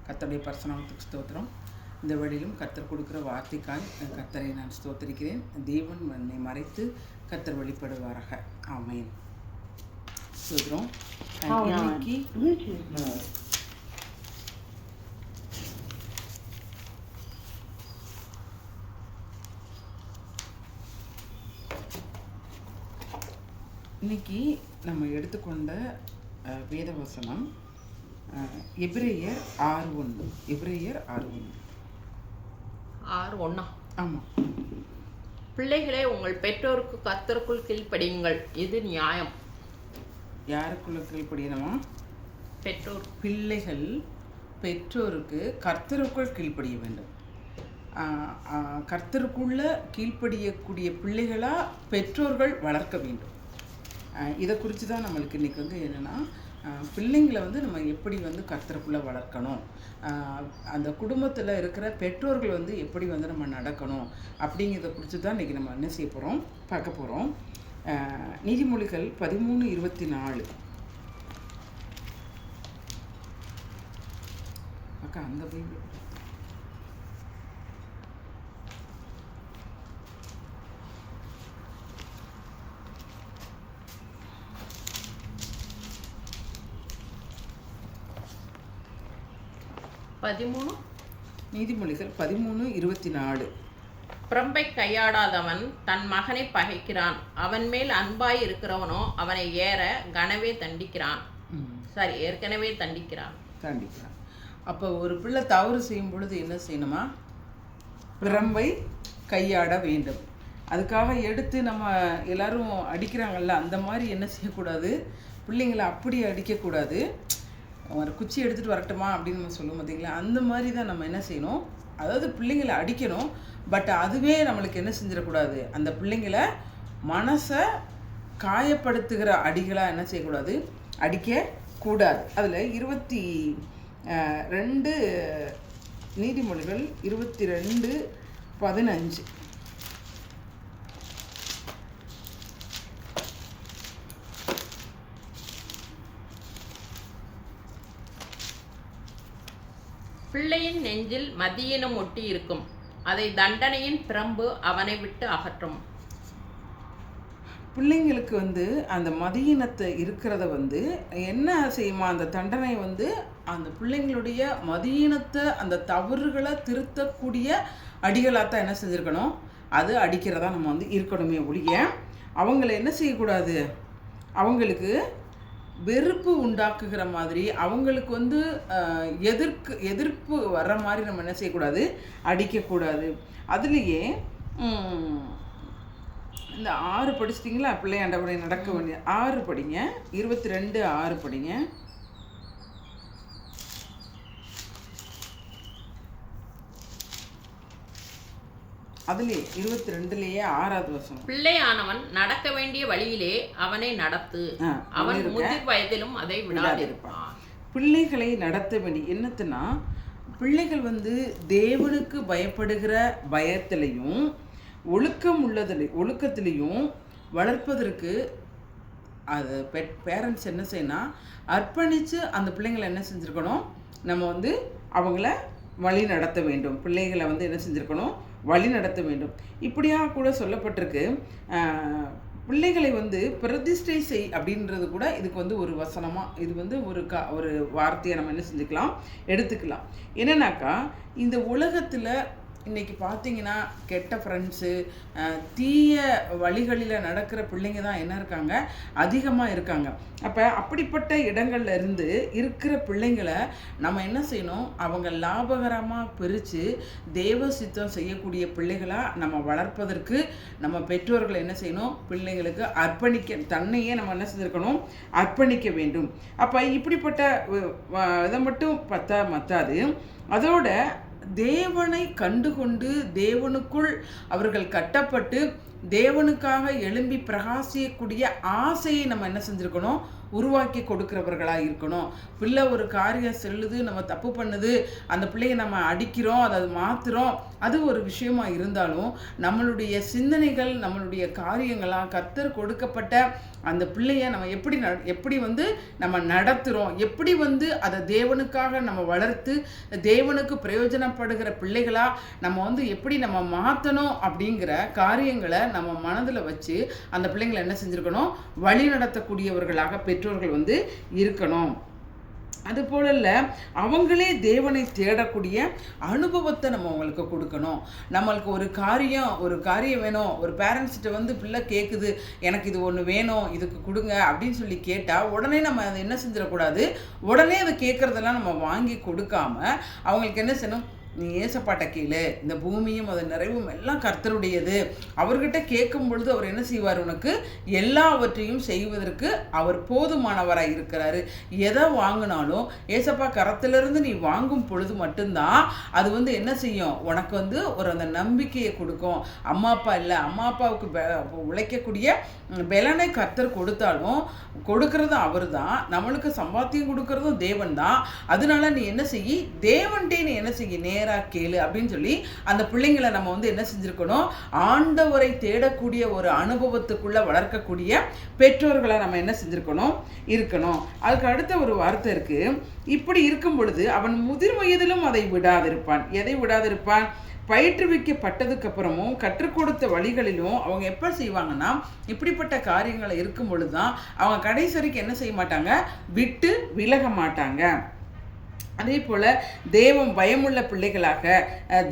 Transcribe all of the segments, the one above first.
கர்த்தருடைய பரிசுநாமத்துக்கு ஸ்தோத்திரம். இந்த வழியிலும் கர்த்தர் கொடுக்குற வார்த்தைக்காய் கர்த்தரை நான் ஸ்தோத்திரிக்கிறேன். தேவன் என்னை மறைத்து கர்த்தர் வெளிப்படுவாராக. ஆமென். ஸ்தோத்திரம். இன்னைக்கு நம்ம எடுத்துக்கொண்ட வேதவசனம் எபிரேயர் 6:1. எபிரேயர் 6:1. ஆமாம். பிள்ளைகளே, உங்கள் பெற்றோருக்கு கர்த்தருக்குள் கீழ்ப்படியுங்கள், இது நியாயம். யாருக்குள்ள கீழ்ப்படியணுமா? பெற்றோர். பிள்ளைகள் பெற்றோருக்கு கர்த்தருக்குள் கீழ்ப்படிய வேண்டும். கர்த்தருக்குள்ள கீழ்ப்படியக்கூடிய பிள்ளைகளாக பெற்றோர்கள் வளர்க்க வேண்டும். இதை குறித்து தான் நம்மளுக்கு இன்றைக்கி என்னென்னா, பிள்ளைங்களை நம்ம எப்படி கர்த்தருக்குள்ளே வளர்க்கணும், அந்த குடும்பத்தில் இருக்கிற பெற்றோர்கள் எப்படி நம்ம நடக்கணும் அப்படிங்கிறத குறித்து தான் இன்றைக்கி நம்ம என்ன செய்ய போகிறோம், பார்க்க போகிறோம். நீதிமொழிகள் 13:24. அக்கா அந்த பைபிள் 13. நீதிமொழிகள் 13:24. பிரம்பை கையாடாதவன் தன் மகனை பகைக்கிறான், அவன் மேல் அன்பாய் இருக்கிறவனோ அவனை ஏற்கனவே தண்டிக்கிறான். அப்போ ஒரு பிள்ளை தவறு செய்யும் பொழுது என்ன செய்யணுமா? பிரம்பை கையாட வேண்டும். அதுக்காக எடுத்து நம்ம எல்லாரும் அடிக்கிறாங்கல்ல, அந்த மாதிரி என்ன செய்யக்கூடாது, பிள்ளைங்களை அப்படி அடிக்கக்கூடாது. ஒரு குச்சி எடுத்துகிட்டு வரட்டுமா அப்படின்னு நம்ம சொல்லுவோம் பார்த்தீங்களா, அந்த மாதிரி தான் நம்ம என்ன செய்யணும், அதாவது பிள்ளைங்களை அடிக்கணும். பட் அதுவே நம்மளுக்கு என்ன செஞ்சிடக்கூடாது, அந்த பிள்ளைங்களை மனசை காயப்படுத்துகிற அடிகளாக என்ன செய்யக்கூடாது, அடிக்கக்கூடாது. அதில் 22 நீதிமொழிகள் 22:15. பிள்ளையின் நெஞ்சில் மதியினம் ஒட்டி இருக்கும், அதை தண்டனையின் பிரம்பு அவனை விட்டு அகற்றும். பிள்ளைங்களுக்கு அந்த மதியினத்தை இருக்கிறத என்ன செய்யுமா, அந்த தண்டனை அந்த பிள்ளைங்களுடைய மதியினத்தை, அந்த தவறுகளை திருத்தக்கூடிய அடிகளாக தான் என்ன செஞ்சுருக்கணும், அது அடிக்கிறதா நம்ம இருக்கணுமே ஒழிய அவங்கள என்ன செய்யக்கூடாது, அவங்களுக்கு வெறுப்பு உண்டாக்குகிற மாதிரி, அவங்களுக்கு எதிர்ப்பு வர்ற மாதிரி நம்ம என்ன செய்யக்கூடாது, அடிக்கக்கூடாது. அதுலேயே இந்த 6 படிச்சிட்டிங்களா, பிள்ளையாண்டவனை நடக்க வேண்டிய 6 படிங்க. 22:6 படிங்க. அதுலேயே 22லயே 6வது வசனம். பிள்ளையானவன் நடக்க வேண்டிய வழியிலே அவனை நடத்து, அவன் முதிர் வயதிலும் அதை விடாதிருப்பான். பிள்ளைகளை நடத்த வேண்டிய என்னத்துனா, பிள்ளைகள் தேவனுக்கு பயப்படுகிற பயத்திலையும் ஒழுக்கத்திலையும் வளர்ப்பதற்கு அது பேரண்ட்ஸ் என்ன செய்யணும், அர்ப்பணித்து அந்த பிள்ளைங்களை என்ன செஞ்சுருக்கணும், நம்ம அவங்கள வழி நடத்த வேண்டும். பிள்ளைகளை என்ன செஞ்சுருக்கணும், வழி நடத்த வேண்டும். இப்படியாக கூட சொல்லப்பட்டிருக்கு. பிள்ளைகளை பிரதிஷ்டை செய் அப்படின்றது கூட இதுக்கு ஒரு வசனமாக, இது ஒரு வார்த்தையை நம்ம என்ன செஞ்சுக்கலாம், எடுத்துக்கலாம். என்னன்னாக்கா, இந்த உலகத்தில் இன்றைக்கி பார்த்தீங்கன்னா கெட்ட ஃப்ரெண்ட்ஸு, தீய வழிகளில் நடக்கிற பிள்ளைங்க தான் என்ன இருக்காங்க, அதிகமாக இருக்காங்க. அப்போ அப்படிப்பட்ட இடங்கள்ல இருந்து இருக்கிற பிள்ளைங்களை நம்ம என்ன செய்யணும், அவங்க லாபகரமாக பிரித்து தேவ சித்தம் செய்யக்கூடிய பிள்ளைகளாக நம்ம வளர்ப்பதற்கு நம்ம பெற்றோர்கள் என்ன செய்யணும், பிள்ளைங்களுக்கு தன்னையே நம்ம என்ன செஞ்சுருக்கணும், அர்ப்பணிக்க வேண்டும். அப்போ இப்படிப்பட்ட இதை மட்டும் மத்தாது, அதோட தேவனை கண்டுகொண்டு தேவனுக்குள் அவர்கள் கட்டப்பட்டு தேவனுக்காக எழும்பி பிரகாசிக்கக்கூடிய ஆசையை நம்ம என்ன செஞ்சுருக்கணும், உருவாக்கி கொடுக்கிறவர்களாக இருக்கணும். பிள்ளை ஒரு காரியம் செல்லுது, நம்ம தப்பு பண்ணுது, அந்த பிள்ளையை நம்ம அடிக்கிறோம், அதை மாற்றுறோம், அது ஒரு விஷயமா இருந்தாலும் நம்மளுடைய சிந்தனைகள், நம்மளுடைய காரியங்களாக கர்த்தர் கொடுக்கப்பட்ட அந்த பிள்ளையை நம்ம எப்படி நம்ம நடத்துகிறோம், எப்படி அதை தேவனுக்காக நம்ம வளர்த்து தேவனுக்கு பிரயோஜனப்படுகிற பிள்ளைகளாக நம்ம எப்படி நம்ம மாற்றணும் அப்படிங்கிற காரியங்களை நம்ம மனதில் வச்சு அந்த பிள்ளைங்களை என்ன செஞ்சுருக்கணும், வழி நடத்தக்கூடியவர்களாக பெற்றோர்கள் இருக்கணும். அது போல அவங்களே தேவனை தேடக்கூடிய அனுபவத்தை நம்ம அவங்களுக்கு கொடுக்கணும். நம்மளுக்கு ஒரு காரியம் வேணும், ஒரு பேரண்ட்ஸ்கிட்ட பிள்ளை கேட்குது, எனக்கு இது ஒன்று வேணும், இதுக்கு கொடுங்க அப்படின்னு சொல்லி கேட்டால் உடனே நம்ம அதை என்ன செஞ்சிடக்கூடாது, உடனே அதை கேட்குறதெல்லாம் நம்ம வாங்கி கொடுக்காம அவங்களுக்கு என்ன செய்யணும், நீ ஏசப்பாட்ட கேளு, இந்த பூமியும் அதன் நிறைவும் எல்லாம் கர்த்தருடையது, அவர்கிட்ட கேட்கும் பொழுது அவர் என்ன செய்வார், உனக்கு எல்லாவற்றையும் செய்வதற்கு அவர் போதுமானவராக இருக்கிறாரு. எதை வாங்கினாலும் ஏசப்பா கரத்திலிருந்து நீ வாங்கும் பொழுது மட்டும்தான் அது என்ன செய்யும், உனக்கு ஒரு அந்த நம்பிக்கையை கொடுக்கும். அம்மா அப்பா இல்லை, அம்மா அப்பாவுக்கு உழைக்கக்கூடிய பலனை கர்த்தர் கொடுத்தாலும் கொடுக்கறதும் அவர் தான், நம்மளுக்கு சம்பாத்தியம் கொடுக்கறதும் தேவன் தான். அதனால நீ என்ன செய்யி, தேவன்டே நீ என்ன செய்ய, நேராக கேளு அப்படின்னு சொல்லி அந்த பிள்ளைங்களை நம்ம என்ன செஞ்சுருக்கணும், ஆண்டவரை தேடக்கூடிய ஒரு அனுபவத்துக்குள்ள வளர்க்கக்கூடிய பெற்றோர்களை நம்ம என்ன செஞ்சுருக்கணும், இருக்கணும். அதுக்கு அடுத்த ஒரு வார்த்தை இருக்கு, இப்படி இருக்கும் பொழுது அவன் முதிர் வயதிலும் அதை விடாதிருப்பான். எதை விடாதிருப்பான், பயிற்றுவிக்கப்பட்டதுக்கு அப்புறமும் கற்றுக் கொடுத்த வழிகளிலும் அவங்க எப்போ செய்வாங்கன்னா, இப்படிப்பட்ட காரியங்களை இருக்கும் பொழுது தான் அவங்க கடைசி வரைக்கும் என்ன செய்ய மாட்டாங்க, விட்டு விலக மாட்டாங்க. அதே போல் தேவன் பயமுள்ள பிள்ளைகளாக,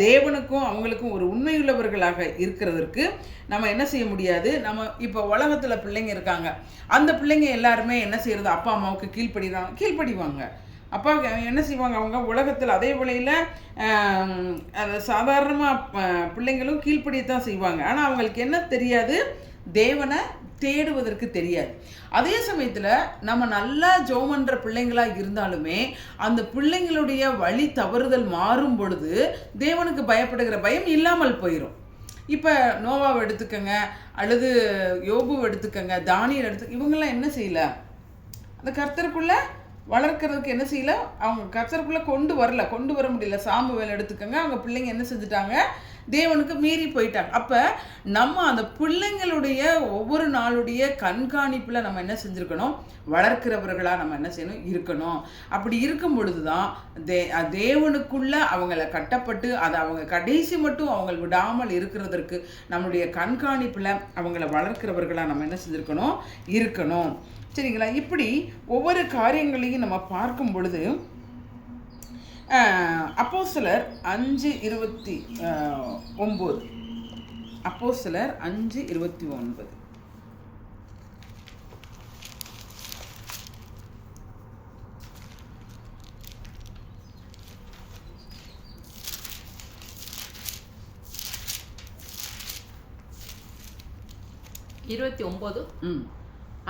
தேவனுக்கும் அவங்களுக்கும் ஒரு உண்மையுள்ளவர்களாக இருக்கிறதுக்கு நம்ம என்ன செய்ய முடியாது. நம்ம இப்போ உலகத்தில் பிள்ளைங்க இருக்காங்க, அந்த பிள்ளைங்க எல்லாருமே என்ன செய்கிறது, அப்பா அம்மாவுக்கு கீழ்ப்படிவாங்க. அப்பா என்ன செய்வாங்க, அவங்க உலகத்தில் அதே வேளையில் அது சாதாரணமாக பிள்ளைங்களும் கீழ்ப்படியத்தான் செய்வாங்க. ஆனால் அவங்களுக்கு என்ன தெரியாது, தேவனை தேடுவதற்கு தெரியாது. அதே சமயத்தில் நம்ம நல்லா ஜெபம் பண்ணுற பிள்ளைங்களாக இருந்தாலுமே அந்த பிள்ளைங்களுடைய வழி தவறுதல் மாறும் பொழுது தேவனுக்கு பயப்படுகிற பயம் இல்லாமல் போயிடும். இப்போ நோவாவை எடுத்துக்கங்க, அல்லது யோபுவை எடுத்துக்கங்க, தானியல் எடுத்துக்க, இவங்கெல்லாம் என்ன செய்யல, அந்த கர்த்தருக்குள்ள வளர்க்கறதுக்கு என்ன செய்யல, அவங்க கர்த்தருக்குள்ளே கொண்டு வர முடியல. சாமுவேல் எடுத்துக்கங்க, அவங்க பிள்ளைங்க என்ன செஞ்சுட்டாங்க, தேவனுக்கு மீறி போயிட்டாங்க. அப்போ நம்ம அந்த பிள்ளைங்களுடைய ஒவ்வொரு நாளுடைய கண்காணிப்பில் நம்ம என்ன செஞ்சுருக்கணும், வளர்க்கிறவர்களாக நம்ம என்ன செய்யணும், இருக்கணும். அப்படி இருக்கும் பொழுது தான் தேவனுக்குள்ள அவங்கள கட்டப்பட்டு அதை அவங்க கடைசி மட்டும் அவங்க விடாமல் இருக்கிறதற்கு நம்மளுடைய கண்காணிப்பில் அவங்கள வளர்க்கிறவர்களாக நம்ம என்ன செஞ்சுருக்கணும், இருக்கணும். சரிங்களா? இப்படி ஒவ்வொரு காரியங்களையும் நம்ம பார்க்கும் பொழுது அப்போஸ்தலர் 5:29, அப்போஸ்தலர் 5:29.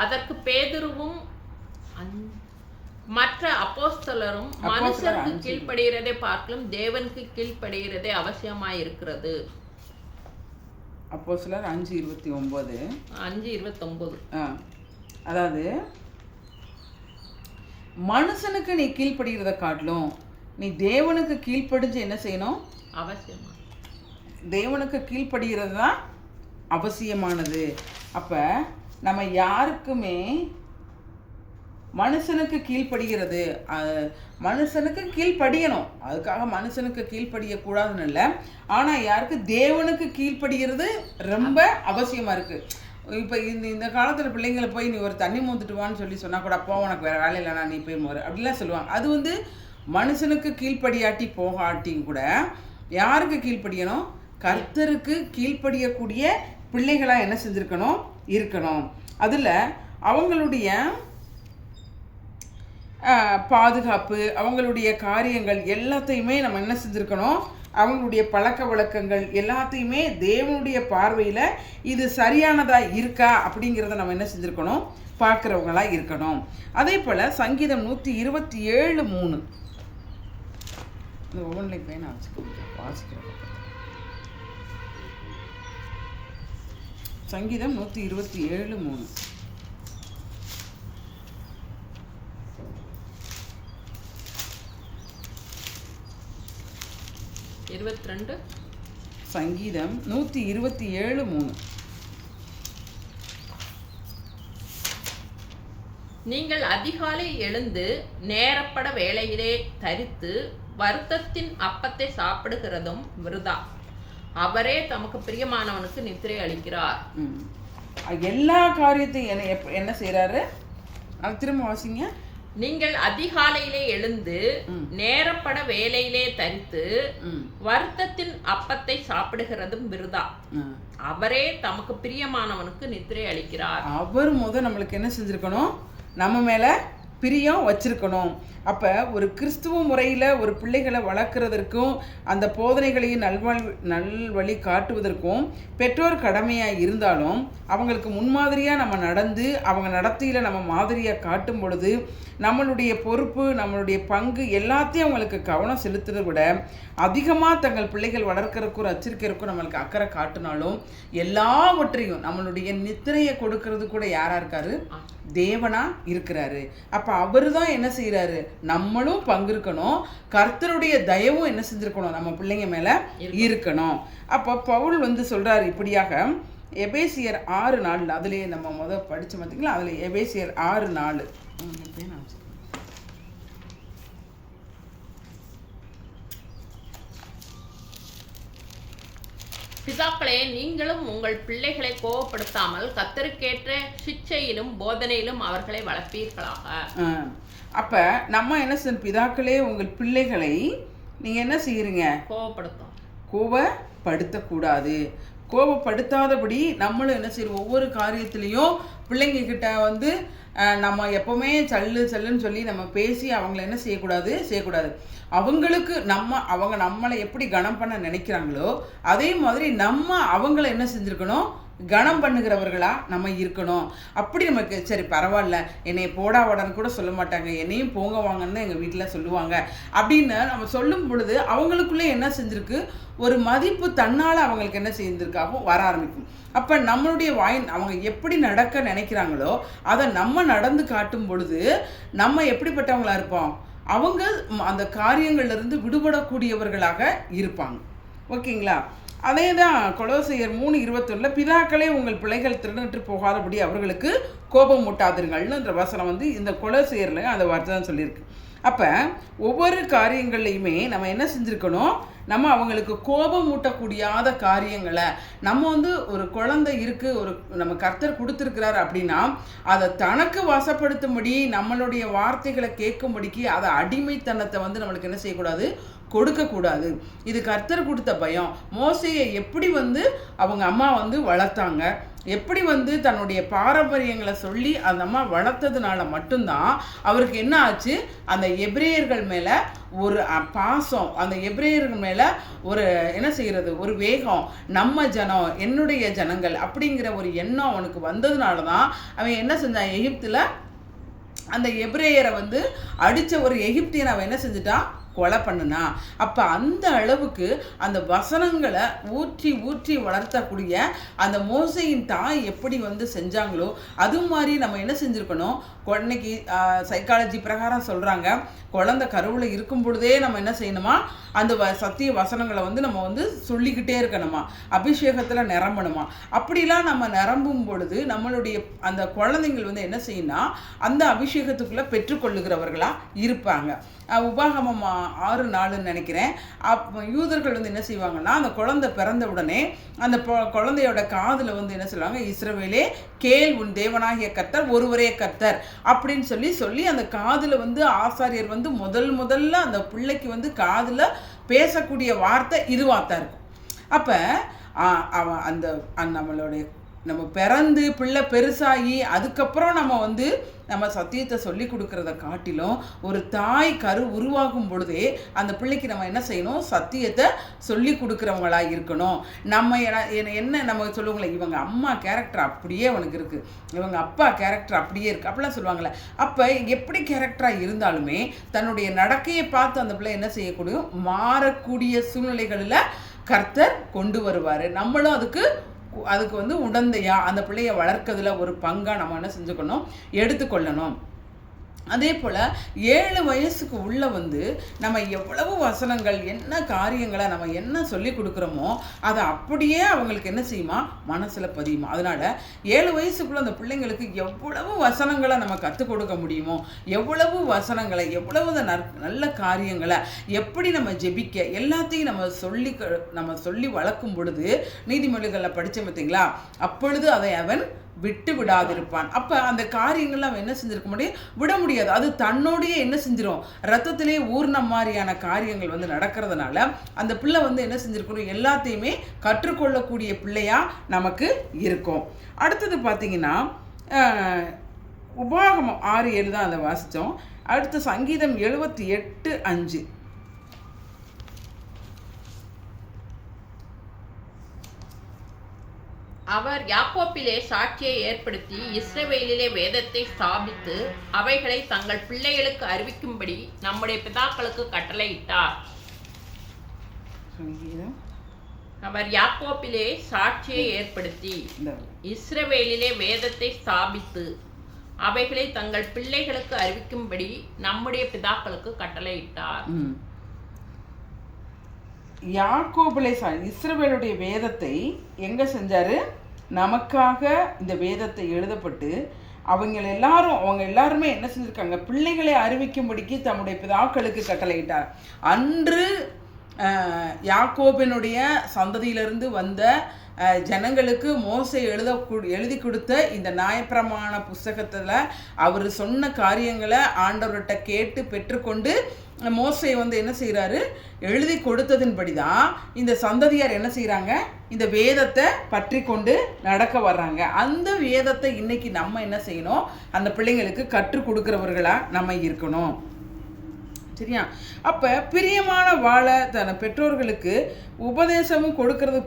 அதற்கு பேதுருவும் மற்ற அப்போஸ்தலரும் மனுஷருக்கு கீழ்ப்படுகிறதை பார்க்கலும் தேவனுக்கு கீழ்ப்படுகிறதே அவசியமாயிருக்கிறது. அப்போஸ்தலர் 5:29. அதாவது மனுஷனுக்கு நீ கீழ்ப்படுகிறத காட்டிலும் நீ தேவனுக்கு கீழ்ப்படிஞ்சு என்ன செய்யணும், அவசியமா தேவனுக்கு கீழ்ப்படுகிறது தான் அவசியமானது. அப்போ நம்ம யாருக்குமே மனுஷனுக்கு கீழ்ப்படுகிறது, மனுஷனுக்கு கீழ்ப்படியணும், அதுக்காக மனுஷனுக்கு கீழ்ப்படியக்கூடாதுன்னு இல்லை. ஆனால் யாருக்கு தேவனுக்கு கீழ்ப்படுகிறது ரொம்ப அவசியமாக இருக்குது. இப்போ இந்த காலத்தில் பிள்ளைங்களை போய் நீ ஒரு தண்ணி மூந்துட்டு வான்னு சொன்னால் கூட, அப்போ உனக்கு வேறு வேலை இல்லைனா நீ போய் மோறு அப்படிலாம் சொல்லுவாங்க. அது மனுஷனுக்கு கீழ்ப்படியாட்டி போகாட்டியும் கூட யாருக்கு கீழ்ப்படியணும், கர்த்தருக்கு கீழ்ப்படியக்கூடிய பிள்ளைகளாக என்ன செஞ்சுருக்கணும், இருக்கணும். அதில் அவங்களுடைய பாதுகாப்பு, அவங்களுடைய காரியங்கள் எல்லாத்தையுமே நம்ம என்ன செஞ்சுருக்கணும், அவங்களுடைய பழக்க வழக்கங்கள் எல்லாத்தையுமே தேவனுடைய பார்வையில் இது சரியானதாக இருக்கா அப்படிங்கிறத நம்ம என்ன செஞ்சுருக்கணும், பார்க்குறவங்களாக இருக்கணும். அதே போல் சங்கீதம் 127:3, இந்த ஒவ்வொன்றிலையும் போய் நான் வாசிக்கிறேன். சங்கீதம் 127:3. 22. சங்கீதம் 127:3. நீங்கள் அதிகாலை எழுந்து நேரப்பட வேளையிலே தரித்து வருத்தத்தின் அப்பத்தை சாப்பிடுகிறதும் விருதா. அவரே தமக்கு பிரியமானவனுக்கு நித்திரை அளிக்கிறார். எல்லா காரியத்தையும் என்ன செய்யறாரு? அது திரும்ப வாசிங்க. நீங்கள் அதிகாலையிலே எழுந்து நேரப்பட வேலையிலே தரித்து வருத்தத்தின் அப்பத்தை சாப்பிடுகிறதும் விருதா. அவரே தமக்கு பிரியமானவனுக்கு நித்திரை அளிக்கிறார். அவர் நம்மளுக்கு என்ன செஞ்சிருக்கணும்? நம்ம மேல பிரியம் வச்சிருக்கணும். அப்போ ஒரு கிறிஸ்துவ முறையில் ஒரு பிள்ளைகளை வளர்க்குறதற்கும் அந்த போதனைகளையும் நல்வழி காட்டுவதற்கும் பெற்றோர் கடமையாக இருந்தாலும் அவங்களுக்கு முன்மாதிரியாக நம்ம நடந்து அவங்க நடத்தையில் நம்ம மாதிரியாக காட்டும் பொழுது நம்மளுடைய பொறுப்பு, நம்மளுடைய பங்கு எல்லாத்தையும் அவங்களுக்கு கவனம் செலுத்துறதை விட அதிகமாக தங்கள் பிள்ளைகள் வளர்க்குறதுக்கும் ரச்சிருக்கிறதுக்கும் நம்மளுக்கு அக்கறை காட்டினாலும் எல்லாவற்றையும் நம்மளுடைய நித்திரையை கொடுக்கறது கூட யாராக இருக்காரு? தேவனா இருக்கிறாரு. அப்போ அவர் தான் என்ன செய்கிறாரு? நம்மளும் பங்கு இருக்கணும். கர்த்தருடைய தயவும் என்ன செஞ்சுருக்கணும்? நம்ம பிள்ளைங்க மேலே இருக்கணும். அப்போ பவுல் சொல்கிறாரு இப்படியாக எபேசியர் 6:4. அதுலேயே நம்ம படித்து பார்த்தீங்களா? அதில் எபேசியர் 6:4. பிதாக்களே, நீங்களும் உங்கள் பிள்ளைகளை கோபப்படுத்தாமல் கர்த்தருக்கேற்ற சிட்சையிலும் போதனையிலும் அவர்களை வளர்ப்பீர்களாக. அப்போ நம்ம என்ன செய்யணும்? பிதாக்களே, உங்கள் பிள்ளைகளை நீங்கள் என்ன செய்கிறீங்க? கோபப்படுத்தக்கூடாது. கோபப்படுத்தாதபடி நம்மளும் என்ன செய்யணும்? ஒவ்வொரு காரியத்திலையும் பிள்ளைங்கக்கிட்ட நம்ம எப்போவுமே சல்லுன்னு சொல்லி நம்ம பேசி அவங்கள என்ன செய்யக்கூடாது. அவங்களுக்கு அவங்க நம்மளை எப்படி கனம் பண்ண நினைக்கிறாங்களோ அதே மாதிரி நம்ம அவங்கள என்ன செஞ்சுருக்கணும்? கனம் பண்ணுகிறவர்களா நம்ம இருக்கணும். அப்படி நமக்கு சரி பரவாயில்ல, என்னைய போடா வாடன்னு கூட சொல்ல மாட்டாங்க, என்னையும் போங்க வாங்கன்னு எங்கள் வீட்டில் சொல்லுவாங்க அப்படின்னு நம்ம சொல்லும் பொழுது அவங்களுக்குள்ளே என்ன செஞ்சுருக்கு? ஒரு மதிப்பு தன்னால் அவங்களுக்கு என்ன செஞ்சுருக்காகவும் வர ஆரம்பிக்கும். அப்போ நம்மளுடைய அவங்க எப்படி நடக்க நினைக்கிறாங்களோ அதை நம்ம நடந்து காட்டும் பொழுது நம்ம எப்படிப்பட்டவங்களா இருப்போம்? அவங்க அந்த காரியங்கள்லேருந்து விடுபடக்கூடியவர்களாக இருப்பாங்க. ஓகேங்களா? அதே தான் கொலோசையர் 3:21 பிதாக்களே, உங்கள் பிள்ளைகள் திருநற்று போகாதபடி அவர்களுக்கு கோபம் மூட்டாதீர்கள்னு வசனம் இந்த கொலோசையரில் அந்த வார்த்தை தான் சொல்லியிருக்கு. அப்போ ஒவ்வொரு காரியங்கள்லையுமே நம்ம என்ன செஞ்சுருக்கணும்? நம்ம அவங்களுக்கு கோபம் மூட்டக்கூடியாத காரியங்களை நம்ம ஒரு குழந்தை இருக்குது, நம்ம கர்த்தர் கொடுத்துருக்கிறார் அப்படின்னா அதை தனக்கு வசப்படுத்தும்படி நம்மளுடைய வார்த்தைகளை கேட்கும்படிக்கு அதை அடிமைத்தனத்தை நம்மளுக்கு என்ன செய்யக்கூடாது? கொடுக்கக்கூடாது. இது கர்த்தர் கொடுத்த பயம். மோசேயை எப்படி அவங்க அம்மா வளர்த்தாங்க, எப்படி தன்னுடைய பாரம்பரியங்களை சொல்லி அந்த அம்மா வளர்த்ததுனால மட்டும்தான் அவருக்கு என்ன ஆச்சு? அந்த எபிரேயர்கள் மேலே ஒரு பாசம், அந்த எபிரேயர்கள் மேலே ஒரு என்ன செய்கிறது? ஒரு வேகம், நம்ம ஜனம், என்னுடைய ஜனங்கள் அப்படிங்கிற ஒரு எண்ணம் அவனுக்கு வந்ததுனால தான் அவன் என்ன செஞ்சான்? எகிப்தில் அந்த எபிரேயரை அடித்த ஒரு எகிப்தியனை அவன் என்ன செஞ்சுட்டான்? கொலை பண்ணுனா. அப்போ அந்த அளவுக்கு அந்த வசனங்களை ஊற்றி வளர்த்தக்கூடிய அந்த மோசையின் தாய் எப்படி செஞ்சாங்களோ அது மாதிரி நம்ம என்ன செஞ்சுருக்கணும்? இன்னைக்கு சைக்காலஜி பிரகாரம் சொல்கிறாங்க, குழந்தை கருவில் இருக்கும் பொழுதே நம்ம என்ன செய்யணுமா? அந்த சத்திய வசனங்களை நம்ம சொல்லிக்கிட்டே இருக்கணுமா? அபிஷேகத்தில் நிரம்பணுமா? அப்படிலாம் நம்ம நிரம்பும் பொழுது நம்மளுடைய அந்த குழந்தைங்கள் என்ன செய்யணும்னா அந்த அபிஷேகத்துக்குள்ளே பெற்றுக்கொள்ளுகிறவர்களாக இருப்பாங்க. உபாகமம் 6:4 நினைக்கிறேன். யூதர்கள் என்ன செய்வாங்கன்னா அந்த குழந்தை பிறந்த உடனே அந்த குழந்தையோட காதில் என்ன சொல்லுவாங்க? இஸ்ரவேலே கேள், உன் தேவனாகிய கர்த்தர் ஒருவரே கர்த்தர் அப்படின்னு சொல்லி அந்த காதில் ஆசாரியர் முதல்ல அந்த பிள்ளைக்கு காதில் பேசக்கூடிய வார்த்தை இதுவாகத்தான் இருக்கும். அப்போ அவன் நம்மளுடைய நம்ம பிறந்து பிள்ளை பெருசாகி அதுக்கப்புறம் நம்ம சத்தியத்தை சொல்லி கொடுக்கறத காட்டிலும் ஒரு தாய் கரு உருவாகும் பொழுதே அந்த பிள்ளைக்கு நம்ம என்ன செய்யணும்? சத்தியத்தை சொல்லி கொடுக்குறவங்களாக இருக்கணும். நம்ம என்ன நம்ம சொல்லுவாங்களே, இவங்க அம்மா கேரக்டர் அப்படியே அவனுக்கு இருக்குது, இவங்க அப்பா கேரக்டர் அப்படியே இருக்குது அப்படிலாம் சொல்லுவாங்களே. அப்போ எப்படி கேரக்டராக இருந்தாலுமே தன்னுடைய நடக்கையை பார்த்து அந்த பிள்ளை என்ன செய்யக்கூடிய மாறக்கூடிய சூழ்நிலைகளில் கர்த்தர் கொண்டு வருவார். நம்மளும் அதுக்கு உடந்தையா அந்த பிள்ளையை வளர்க்கறதுல ஒரு பங்காக நம்ம என்ன செஞ்சுக்கணும்? எடுத்துக்கொள்ளணும். அதே போல் 7 வயசுக்கு உள்ள வந்து நம்ம எவ்வளவு வசனங்கள் என்ன காரியங்களை நம்ம என்ன சொல்லி கொடுக்குறோமோ அதை அப்படியே அவங்களுக்கு என்ன செய்யுமா, மனசில் பதியுமா. அதனால் 7 வயசுக்குள்ள அந்த பிள்ளைங்களுக்கு எவ்வளவு வசனங்களை நம்ம கற்றுக் கொடுக்க முடியுமோ, எவ்வளவு வசனங்களை, எவ்வளவு நல்ல காரியங்களை, எப்படி நம்ம ஜெபிக்க, எல்லாத்தையும் நம்ம சொல்லி வளர்க்கும் பொழுது, நீதிமொழிகளில் படித்தோம் பார்த்தீங்களா, அப்பொழுது அதை அவன் விட்டு விடாதிருப்பான். அப்போ அந்த காரியங்கள்லாம் அவன் என்ன செஞ்சிருக்க முடியும், விட முடியாது. அது தன்னோடையே என்ன செஞ்சிடும், ரத்தத்திலே ஊர்ன மாதிரியான காரியங்கள் வந்து நடக்கிறதுனால அந்த பிள்ளை வந்து என்ன செஞ்சிருக்கணும், எல்லாத்தையுமே கற்றுக்கொள்ளக்கூடிய பிள்ளையா நமக்கு இருக்கும். அடுத்தது பார்த்தீங்கன்னா உபாகமம் 6:7 தான் அதை வாசித்தோம். அடுத்து சங்கீதம் 78:5. அவர் யாக்கோப்பிலே சாட்சியை ஏற்படுத்தி இஸ்ரவேலிலே வேதத்தை ஸ்தாபித்து அவைகளை தங்கள் பிள்ளைகளுக்கு அறிவிக்கும்படி நம்முடைய பிதாக்களுக்கு கட்டளையிட்டார். அவர் யாக்கோப்பிலே சாட்சியை ஏற்படுத்தி இஸ்ரவேலிலே வேதத்தை ஸ்தாபித்து அவைகளை தங்கள் பிள்ளைகளுக்கு அறிவிக்கும்படி நம்முடைய பிதாக்களுக்கு கட்டளையிட்டார். யாக்கோபிலே இஸ்ரவேலுடைய வேதத்தை எங்கே செஞ்சார், நமக்காக இந்த வேதத்தை எழுதப்பட்டு அவங்க எல்லாருமே என்ன செஞ்சுருக்காங்க, பிள்ளைகளை அறிவிக்கும்படிக்கு தம்முடைய பிதாக்களுக்கு கட்டளையிட்டார். அன்று யாக்கோபினுடைய சந்ததியிலிருந்து வந்த ஜனங்களுக்கு மோசே எழுதி கொடுத்த இந்த நியாயப்பிரமாண புஸ்தகத்தில் அவர் சொன்ன காரியங்களை ஆண்டவர்கிட்ட கேட்டு பெற்றுக்கொண்டு மோசே வந்து என்ன செய்கிறாரு, எழுதி கொடுத்ததின்படி தான் இந்த சந்ததியார் என்ன செய்கிறாங்க, இந்த வேதத்தை பற்றி கொண்டு நடக்க வர்றாங்க. அந்த வேதத்தை இன்னைக்கு நம்ம என்ன செய்யணும், அந்த பிள்ளைங்களுக்கு கற்றுக் கொடுக்குறவர்களாக நம்ம இருக்கணும். சரியா? அப்போ பிரியமான வாழ தன பெற்றோர்களுக்கு உபதேசமும் கொடுக்கறது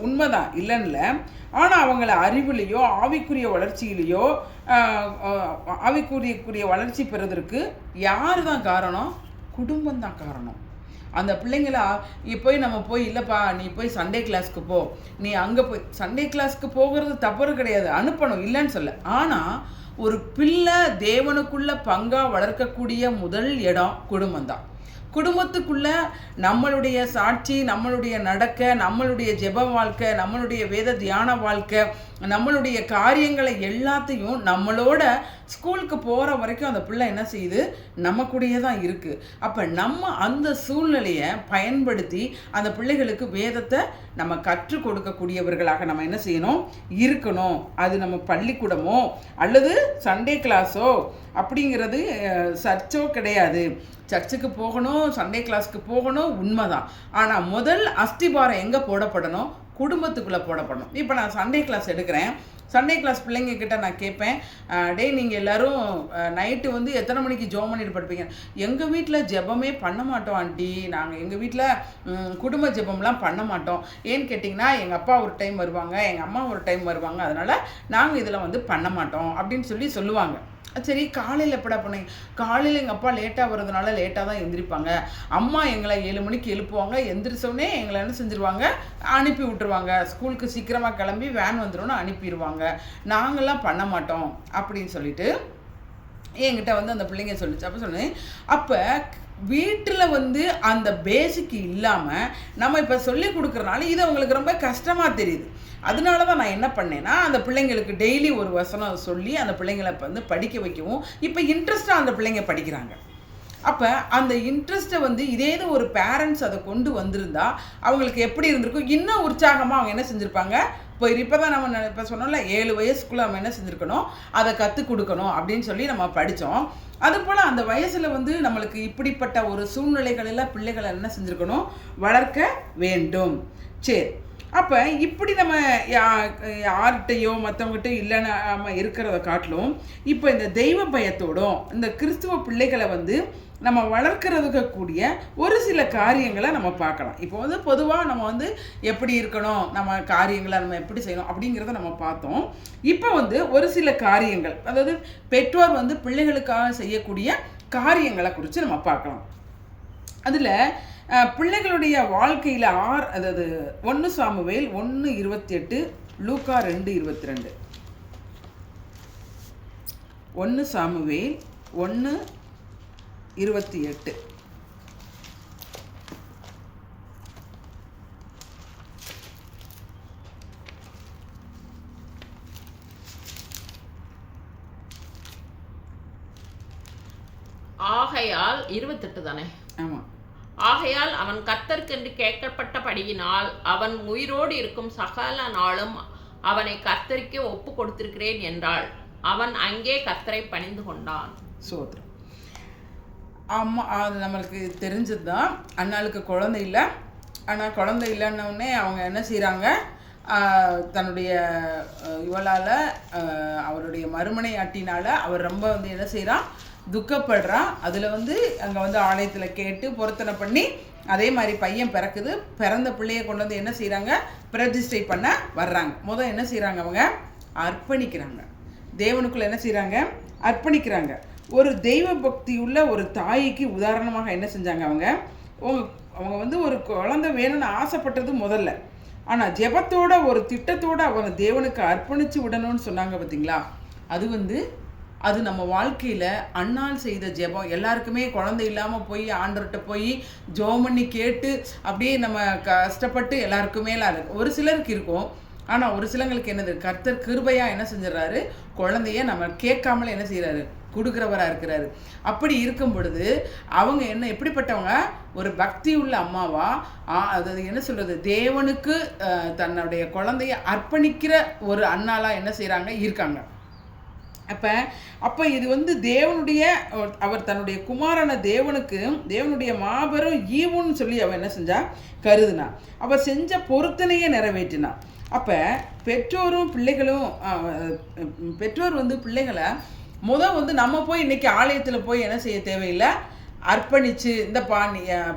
உண்மைதான், இல்லைன்னு. ஆனால் அவங்கள அறிவுலையோ ஆவிக்குரிய வளர்ச்சியிலையோ ஆவிக்குரிய வளர்ச்சி பெறுவதற்கு யார் தான் காரணம், குடும்பம் தான் காரணம். அந்த பிள்ளைங்களா நம்ம போய் இல்லைப்பா நீ போய் சண்டே கிளாஸ்க்கு போ, நீ அங்கே போய் சண்டே கிளாஸ்க்கு போகிறது தவறு கிடையாது, அனுப்பணும், இல்லைன்னு சொல்ல. ஆனால் ஒரு பிள்ளை தேவனுக்குள்ள பங்காக வளர்க்கக்கூடிய முதல் இடம் குடும்பம்தான். குடும்பத்துக்குள்ள நம்மளுடைய சாட்சி, நம்மளுடைய நடக்க, நம்மளுடைய ஜெப வாழ்க்கை, நம்மளுடைய வேத தியான வாழ்க்கை, நம்மளுடைய காரியங்களை எல்லாத்தையும் நம்மளோட ஸ்கூலுக்கு போகிற வரைக்கும் அந்த பிள்ளை என்ன செய்யுது, நம்ம கூடயே தான் இருக்குது. அப்போ நம்ம அந்த சூழ்நிலையை பயன்படுத்தி அந்த பிள்ளைகளுக்கு வேதத்தை நம்ம கற்றுக் கொடுக்கக்கூடியவர்களாக நம்ம என்ன செய்யணும், இருக்கணும். அது நம்ம பள்ளிக்கூடமோ அல்லது சண்டே கிளாஸோ அப்படிங்கிறது சர்ச்சோ கிடையாது. சர்ச்சுக்கு போகணும், சண்டே கிளாஸ்க்கு போகணும், உண்மைதான். ஆனால் முதல் அஸ்திபாரம் எங்கே போடப்படணும், குடும்பத்துக்குள்ளே போடப்படணும். இப்போ நான் சண்டே கிளாஸ் எடுக்கிறேன், சண்டே கிளாஸ் பிள்ளைங்கக்கிட்ட நான் கேட்பேன், நீங்கள் எல்லோரும் நைட்டு வந்து எத்தனை மணிக்கு ஜெபம் பண்ணிட்டு படுப்பீங்க? எங்கள் வீட்டில் ஜெபமே பண்ண மாட்டோம் ஆண்டி, நாங்கள் எங்கள் வீட்டில் குடும்ப ஜெபம்லாம் பண்ண மாட்டோம். ஏன்னு கேட்டிங்கன்னா எங்கள் அப்பா ஒரு டைம் வருவாங்க, எங்கள் அம்மா ஒரு டைம் வருவாங்க, அதனால் நாங்கள் இதில் வந்து பண்ண மாட்டோம் அப்படின்னு சொல்லுவாங்க. சரி, காலையில் எப்படா பண்ணீங்க? காலையில் எங்கள் அப்பா லேட்டாக வர்றதுனால லேட்டாக தான் எந்திரிப்பாங்க. அம்மா எங்களை 7 மணிக்கு எழுப்புவாங்க, எந்திரிச்சோடனே எங்களை என்ன செஞ்சுருவாங்க, அனுப்பி விட்டுருவாங்க. ஸ்கூலுக்கு சீக்கிரமாக கிளம்பி வேன் வந்துடும்னு அனுப்பிடுவாங்க. நாங்கள்லாம் பண்ண மாட்டோம் அப்படின்னு சொல்லிட்டு என்கிட்ட வந்து அந்த பிள்ளைங்க சொல்லிச்சு. அப்போ சொன்னேன், அப்போ வீட்டில் வந்து அந்த பேசிக் இல்லாமல் நம்ம இப்போ சொல்லி கொடுக்குறனால இது அவங்களுக்கு ரொம்ப கஷ்டமாக தெரியுது. அதனால தான் நான் என்ன பண்ணேன்னா, அந்த பிள்ளைங்களுக்கு டெய்லி ஒரு வசனம் சொல்லி அந்த பிள்ளைங்களை வந்து படிக்க வைக்கவும் இப்போ இன்ட்ரெஸ்ட்டாக அந்த பிள்ளைங்க படிக்கிறாங்க. அப்போ அந்த இன்ட்ரெஸ்ட்டை வந்து இதே ஒரு பேரண்ட்ஸ் அதை கொண்டு வந்திருந்தா அவங்களுக்கு எப்படி இருந்திருக்கும், இன்னும் உற்சாகமாக அவங்க என்ன செஞ்சுருப்பாங்க. இப்போ தான் நம்ம இப்போ சொன்னோம்ல, 7 வயசுக்குள்ளே நம்ம என்ன செஞ்சுருக்கணும், அதை கற்றுக் கொடுக்கணும் அப்படின்னு சொல்லி நம்ம படித்தோம். அதுபோல் அந்த வயசில் வந்து நம்மளுக்கு இப்படிப்பட்ட ஒரு சூழ்நிலைகளெல்லாம் பிள்ளைகளை என்ன செஞ்சுருக்கணும், வளர்க்க வேண்டும். சரி, அப்போ இப்படி நம்ம யார்கிட்டையோ மற்றவங்ககிட்டையோ இல்லைன்னு இருக்கிறத காட்டிலும் இப்போ இந்த தெய்வ பயத்தோடும் இந்த கிறிஸ்துவ பிள்ளைகளை வந்து நம்ம வளர்க்குறதுக்கு கூடிய ஒரு சில காரியங்களை நம்ம பார்க்கலாம். இப்போ வந்து பொதுவாக நம்ம வந்து எப்படி இருக்கணும், நம்ம காரியங்களை நம்ம எப்படி செய்யணும் அப்படிங்கிறத நம்ம பார்த்தோம். இப்போ வந்து ஒரு சில காரியங்கள், அதாவது பெற்றோர் வந்து பிள்ளைகளுக்காக செய்யக்கூடிய காரியங்களை குறித்து நம்ம பார்க்கலாம். அதில் பிள்ளைகளுடைய வாழ்க்கையில் அதாவது 1 சாமுவேல் 1:28, லூக்கா 2:22. 1 சாமுவேல் 1:28. ஆகையால் 28 தானே. ஆமாம். ஆகையால் அவன் கர்த்தருக்கென்று கேட்கப்பட்டபடியினால் அவன் உயிரோடு இருக்கும் சகல நாளும் அவனை கர்த்தருக்கே ஒப்பு கொடுத்திருக்கிறேன் என்றாள். அவன் அங்கே கர்த்தரை பணிந்து கொண்டான். சோத்திரம். அம்மா அது நம்மளுக்கு தெரிஞ்சது தான். அண்ணாளுக்கு குழந்தை இல்லை. ஆனால் குழந்தை இல்லைன்னொடனே அவங்க என்ன செய்கிறாங்க, தன்னுடைய இவளால் அவருடைய மறுமனை ஆட்டினால் அவர் ரொம்ப என்ன செய்கிறான், துக்கப்படுறான். அதில் அங்கே ஆலயத்தில் கேட்டு பொருத்தனை பண்ணி அதே மாதிரி பையன் பிறக்குது. பிறந்த பிள்ளையை கொண்டு என்ன செய்கிறாங்க, பிரதிஷ்டை பண்ண வர்றாங்க. என்ன செய்கிறாங்க, அவங்க அர்ப்பணிக்கிறாங்க. தேவனுக்குள்ள என்ன செய்கிறாங்க, அர்ப்பணிக்கிறாங்க. ஒரு தெய்வ பக்தி உள்ள ஒரு தாய்க்கு உதாரணமாக என்ன செஞ்சாங்க, அவங்க ஒரு குழந்தை வேணும்னு ஆசைப்பட்டது முதல்ல. ஆனால் ஜெபத்தோட ஒரு திட்டத்தோடு அவங்க தேவனுக்கு அர்ப்பணித்து விடணும்னு சொன்னாங்க பார்த்தீங்களா. அது நம்ம வாழ்க்கையில் அண்ணால் செய்த ஜெபம். எல்லாருக்குமே குழந்தை இல்லாமல் போய் ஆண்டவர்கிட்ட போய் ஜெபம் பண்ணி கேட்டு அப்படியே நம்ம கஷ்டப்பட்டு எல்லாருக்குமே ஒரு சிலருக்கு இருக்கும். ஆனால் ஒரு சிலங்களுக்கு என்னது, கர்த்தர் கிருபையாக என்ன செஞ்சிடறாரு, குழந்தைய நம்ம கேட்காமல என்ன செய்கிறாரு, கொடுக்குறவராக இருக்கிறாரு. அப்படி இருக்கும் பொழுது அவங்க எப்படிப்பட்டவங்க, ஒரு பக்தி உள்ள அம்மாவா, அது என்ன சொல்கிறது, தேவனுக்கு தன்னுடைய குழந்தைய அர்ப்பணிக்கிற ஒரு அண்ணாலாக என்ன செய்கிறாங்க, இருக்காங்க. அப்போ இது தேவனுடைய, அவர் தன்னுடைய குமாரனை தேவனுடைய மாபெரும் ஈவுன்னு சொல்லி அவன் என்ன செஞ்சா, கருதுனா. அவள் செஞ்ச பொருத்தனையை நிறைவேற்றினா. அப்போ பெற்றோரும் பிள்ளைகளும், பெற்றோர் பிள்ளைகளை நம்ம போய் இன்றைக்கி ஆலயத்தில் போய் என்ன செய்ய தேவையில்லை, அர்ப்பணித்து இந்த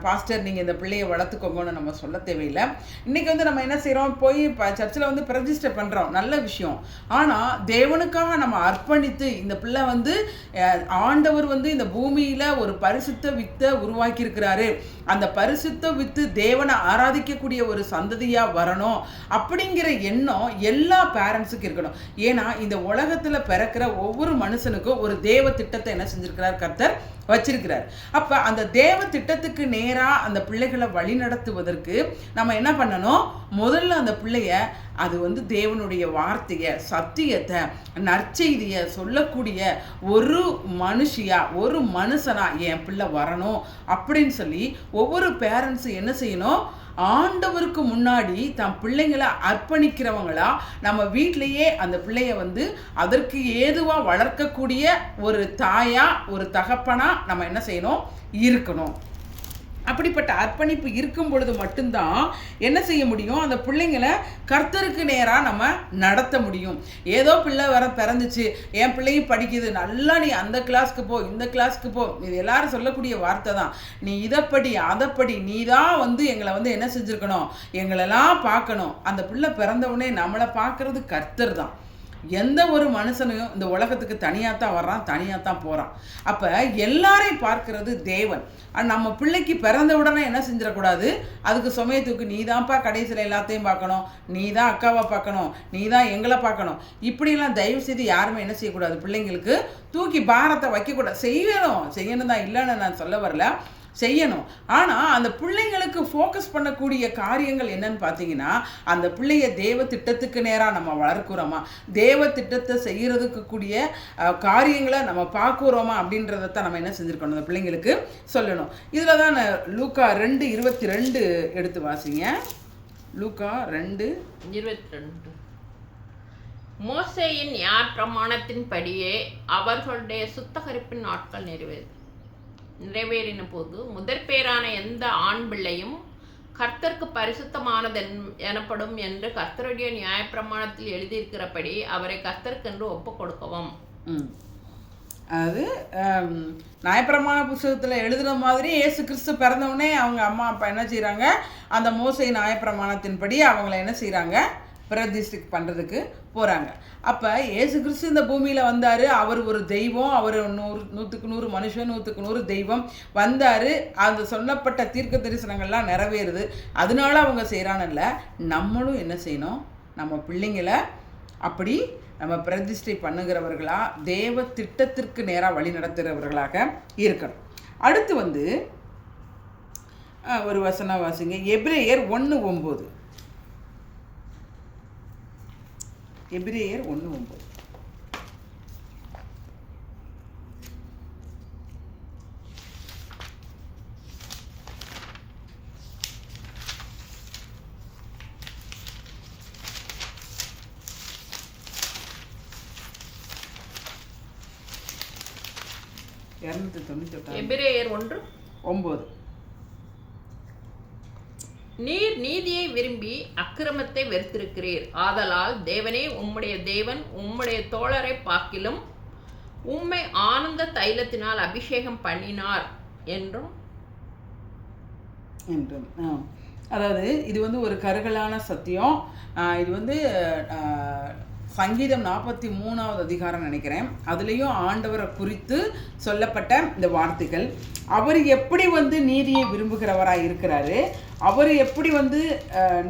பாஸ்டர் நீங்கள் இந்த பிள்ளையை வளர்த்துக்கோங்கன்னு நம்ம சொல்ல தேவையில்லை. இன்றைக்கி நம்ம என்ன செய்கிறோம், போய் சர்ச்சில் பிரதிஷ்டை பண்ணுறோம், நல்ல விஷயம். ஆனால் தேவனுக்காக நம்ம அர்ப்பணித்து இந்த பிள்ளை ஆண்டவர் இந்த பூமியில் ஒரு பரிசுத்த வித்தை உருவாக்கியிருக்கிறாரு, அந்த பரிசுத்த வித்து தேவனை ஆராதிக்கக்கூடிய ஒரு சந்ததியாக வரணும் அப்படிங்கிற எண்ணம் எல்லா பேரண்ட்ஸுக்கும் இருக்கணும். ஏன்னா இந்த உலகத்தில் பிறக்கிற ஒவ்வொரு மனுஷனுக்கும் ஒரு தேவ திட்டத்தை என்ன செஞ்சிருக்கிறார், கர்த்தர் வச்சிருக்கிறார். அப்போ அந்த தேவ திட்டத்துக்கு நேராக அந்த பிள்ளைகளை வழி நடத்துவதற்கு நம்ம என்ன பண்ணணும், முதல்ல அந்த பிள்ளைய அது தேவனுடைய வார்த்தையை, சத்தியத்தை, நற்செய்தியை சொல்லக்கூடிய ஒரு மனுஷியா, ஒரு மனுஷனா என் பிள்ளை வரணும் அப்படின்னு சொல்லி ஒவ்வொரு பேரண்ட்ஸும் என்ன செய்யணும், ஆண்டவருக்கு முன்னாடி தம் பிள்ளைங்களை அர்ப்பணிக்கிறவங்களா நம்ம வீட்டிலையே அந்த பிள்ளைய அதற்கு ஏதுவாக வளர்க்கக்கூடிய ஒரு தாயா, ஒரு தகப்பனா நம்ம என்ன செய்யணும், இருக்கணும். அப்படிப்பட்ட அர்ப்பணிப்பு இருக்கும் பொழுது மட்டும்தான் என்ன செய்ய முடியும், அந்த பிள்ளைங்களை கர்த்தருக்கு நேராக நம்ம நடத்த முடியும். ஏதோ பிள்ளை பிறந்துச்சு, என் பிள்ளையும் படிக்குது, நல்லா நீ அந்த கிளாஸ்க்கு போ, இந்த கிளாஸ்க்கு போ, இது எல்லாரும் சொல்லக்கூடிய வார்த்தை தான். நீ இதைப்படி அதைப்படி, நீ தான் எங்களை என்ன செஞ்சுருக்கணும், எங்களெல்லாம் பார்க்கணும். அந்த பிள்ளை பிறந்தவுடனே நம்மளை பார்க்கறது கர்த்தர் தான். எந்த ஒரு மனுஷனையும் இந்த உலகத்துக்கு தனியாக தான் வர்றான், தனியாக தான் போகிறான். அப்போ எல்லாரையும் பார்க்கறது தேவன். நம்ம பிள்ளைக்கு பிறந்த உடனே என்ன செஞ்சிடக்கூடாது, அதுக்கு சமயத்துக்கு நீ தான்ப்பா கடைசியில் எல்லாத்தையும் பார்க்கணும், நீ தான் அக்காவை பார்க்கணும், நீ தான் எங்களை பார்க்கணும், இப்படிலாம் தயவு செய்து யாருமே என்ன செய்யக்கூடாது, பிள்ளைங்களுக்கு தூக்கி பாரத்தை வைக்கக்கூடாது. செய்யணும் தான், இல்லைன்னு நான் சொல்ல வரல, செய்யணும். ஆனால் அந்த பிள்ளைங்களுக்கு ஃபோக்கஸ் பண்ணக்கூடிய காரியங்கள் என்னன்னு பார்த்தீங்கன்னா, அந்த பிள்ளைய தேவ திட்டத்துக்கு நேராக நம்ம வளர்க்குறோமா, தேவ திட்டத்தை செய்கிறதுக்கு கூடிய காரியங்களை நம்ம பார்க்குறோமா அப்படின்றதான் நம்ம என்ன செஞ்சுருக்கணும், அந்த பிள்ளைங்களுக்கு சொல்லணும். இதில் தான் லூக்கா 2:22 எடுத்து வாசிங்க. லூக்கா 2:22. மோசேயின் நியாயப்பிரமாணத்தின்படியே அவர்களுடைய சுத்தகரிப்பின் நாட்கள் நிறைவேறின போது முதற்பேரான எந்த ஆண் பிள்ளையும் கர்த்தருக்கு பரிசுத்தமானது எனப்படும் என்று கர்த்தருடைய நியாயப்பிரமாணத்தில் எழுதியிருக்கிறபடி அவரை கர்த்தருக்கென்று ஒப்பு கொடுக்கவும். அது நியாயப்பிரமாண புத்தகத்தில் எழுதுகிற மாதிரி இயேசு கிறிஸ்து பிறந்தவுடனே அவங்க அம்மா அப்பா என்ன செய்கிறாங்க, அந்த மோசே நியாயப்பிரமாணத்தின்படி அவங்கள என்ன செய்கிறாங்க, பிரதிஷ்டை பண்ணுறதுக்கு போகிறாங்க. அப்போ இயேசு கிறிஸ்து இந்த பூமியில் வந்தார், அவர் ஒரு தெய்வம், அவர் 100க்கு 100 மனுஷன், 100க்கு 100 தெய்வம் வந்தார். அந்த சொல்லப்பட்ட தீர்க்க தரிசனங்கள்லாம் நிறைவேறுது, அதனால அவங்க செய்கிறானல்ல. நம்மளும் என்ன செய்யணும், நம்ம பிள்ளைங்களை அப்படி நம்ம பிரதிஷ்டை பண்ணுகிறவர்களா தேவ திட்டத்திற்கு நேராக வழி நடத்துகிறவர்களாக இருக்கணும். அடுத்து வந்து ஒரு வசனம் வாசிங்க. எபிரேயர் 1:9. எபிரேயர் 1:9. எபிரேயர் 1:9. நீர் நீதியை விரும்பி அக்கிரமத்தை வெறுத்திருக்கிறீர். ஆதலால் தேவனே உம்முடைய தேவன் உம்முடைய தோழரை பார்க்கிலும் உம்மை ஆனந்த தைலத்தினால் அபிஷேகம் பண்ணினார் என்றும். அதாவது இது வந்து ஒரு கருகலான சத்தியம். இது வந்து சங்கீதம் 43வது அதிகாரம் நினைக்கிறேன். அதுலேயும் ஆண்டவரை குறித்து சொல்லப்பட்ட இந்த வார்த்தைகள். அவர் எப்படி வந்து நீதியை விரும்புகிறவராக இருக்கிறாரு, அவர் எப்படி வந்து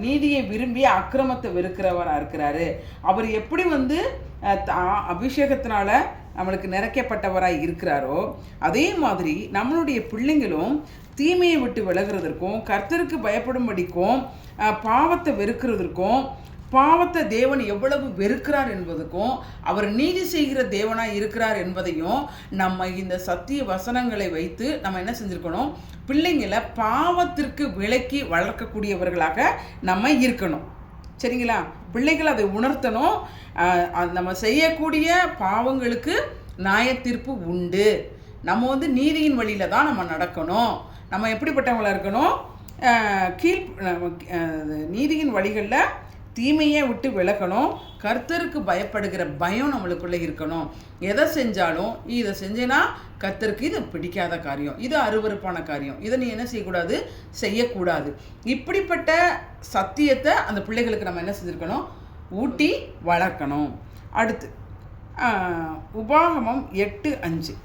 நீதியை விரும்பி அக்கிரமத்தை வெறுக்கிறவராக இருக்கிறாரு, அவர் எப்படி வந்து அபிஷேகத்தினால நம்மளுக்கு நிறைக்கப்பட்டவராக இருக்கிறாரோ, அதே மாதிரி நம்மளுடைய பிள்ளைங்களும் தீமையை விட்டு விலகிறதற்கும் கர்த்தருக்கு பயப்படும்படிக்கும் பாவத்தை வெறுக்கிறதற்கும் பாவத்தை தேவன் எவ்வளவு வெறுக்கிறார் என்பதுக்கும் அவர் நீதி செய்கிற தேவனாக இருக்கிறார் என்பதையும் நம்ம இந்த சத்திய வசனங்களை வைத்து நம்ம என்ன செஞ்சுருக்கணும், பிள்ளைங்களை பாவத்திற்கு விலக்கி வளர்க்கக்கூடியவர்களாக நம்ம இருக்கணும். சரிங்களா? பிள்ளைகள் அதை உணர்த்தணும். நம்ம செய்யக்கூடிய பாவங்களுக்கு நியாய தீர்ப்பு உண்டு. நம்ம வந்து நீதியின் வழியில் தான் நம்ம நடக்கணும். நம்ம எப்படிப்பட்டவங்களாக இருக்கணும்? நீதியின் வழிகளில் தீமையை விட்டு விலகணும். கர்த்தருக்கு பயப்படுகிற பயம் நம்மளுக்குள்ளே இருக்கணும். எதை செஞ்சாலும் இதை செஞ்சேன்னா கர்த்தருக்கு இது பிடிக்காத காரியம், இது அருவருப்பான காரியம், இதை நீ என்ன செய்யக்கூடாது, செய்யக்கூடாது. இப்படிப்பட்ட சத்தியத்தை அந்த பிள்ளைகளுக்கு நம்ம என்ன செஞ்சுருக்கணும், ஊட்டி வளர்க்கணும். அடுத்து உபாகமம் 8:5.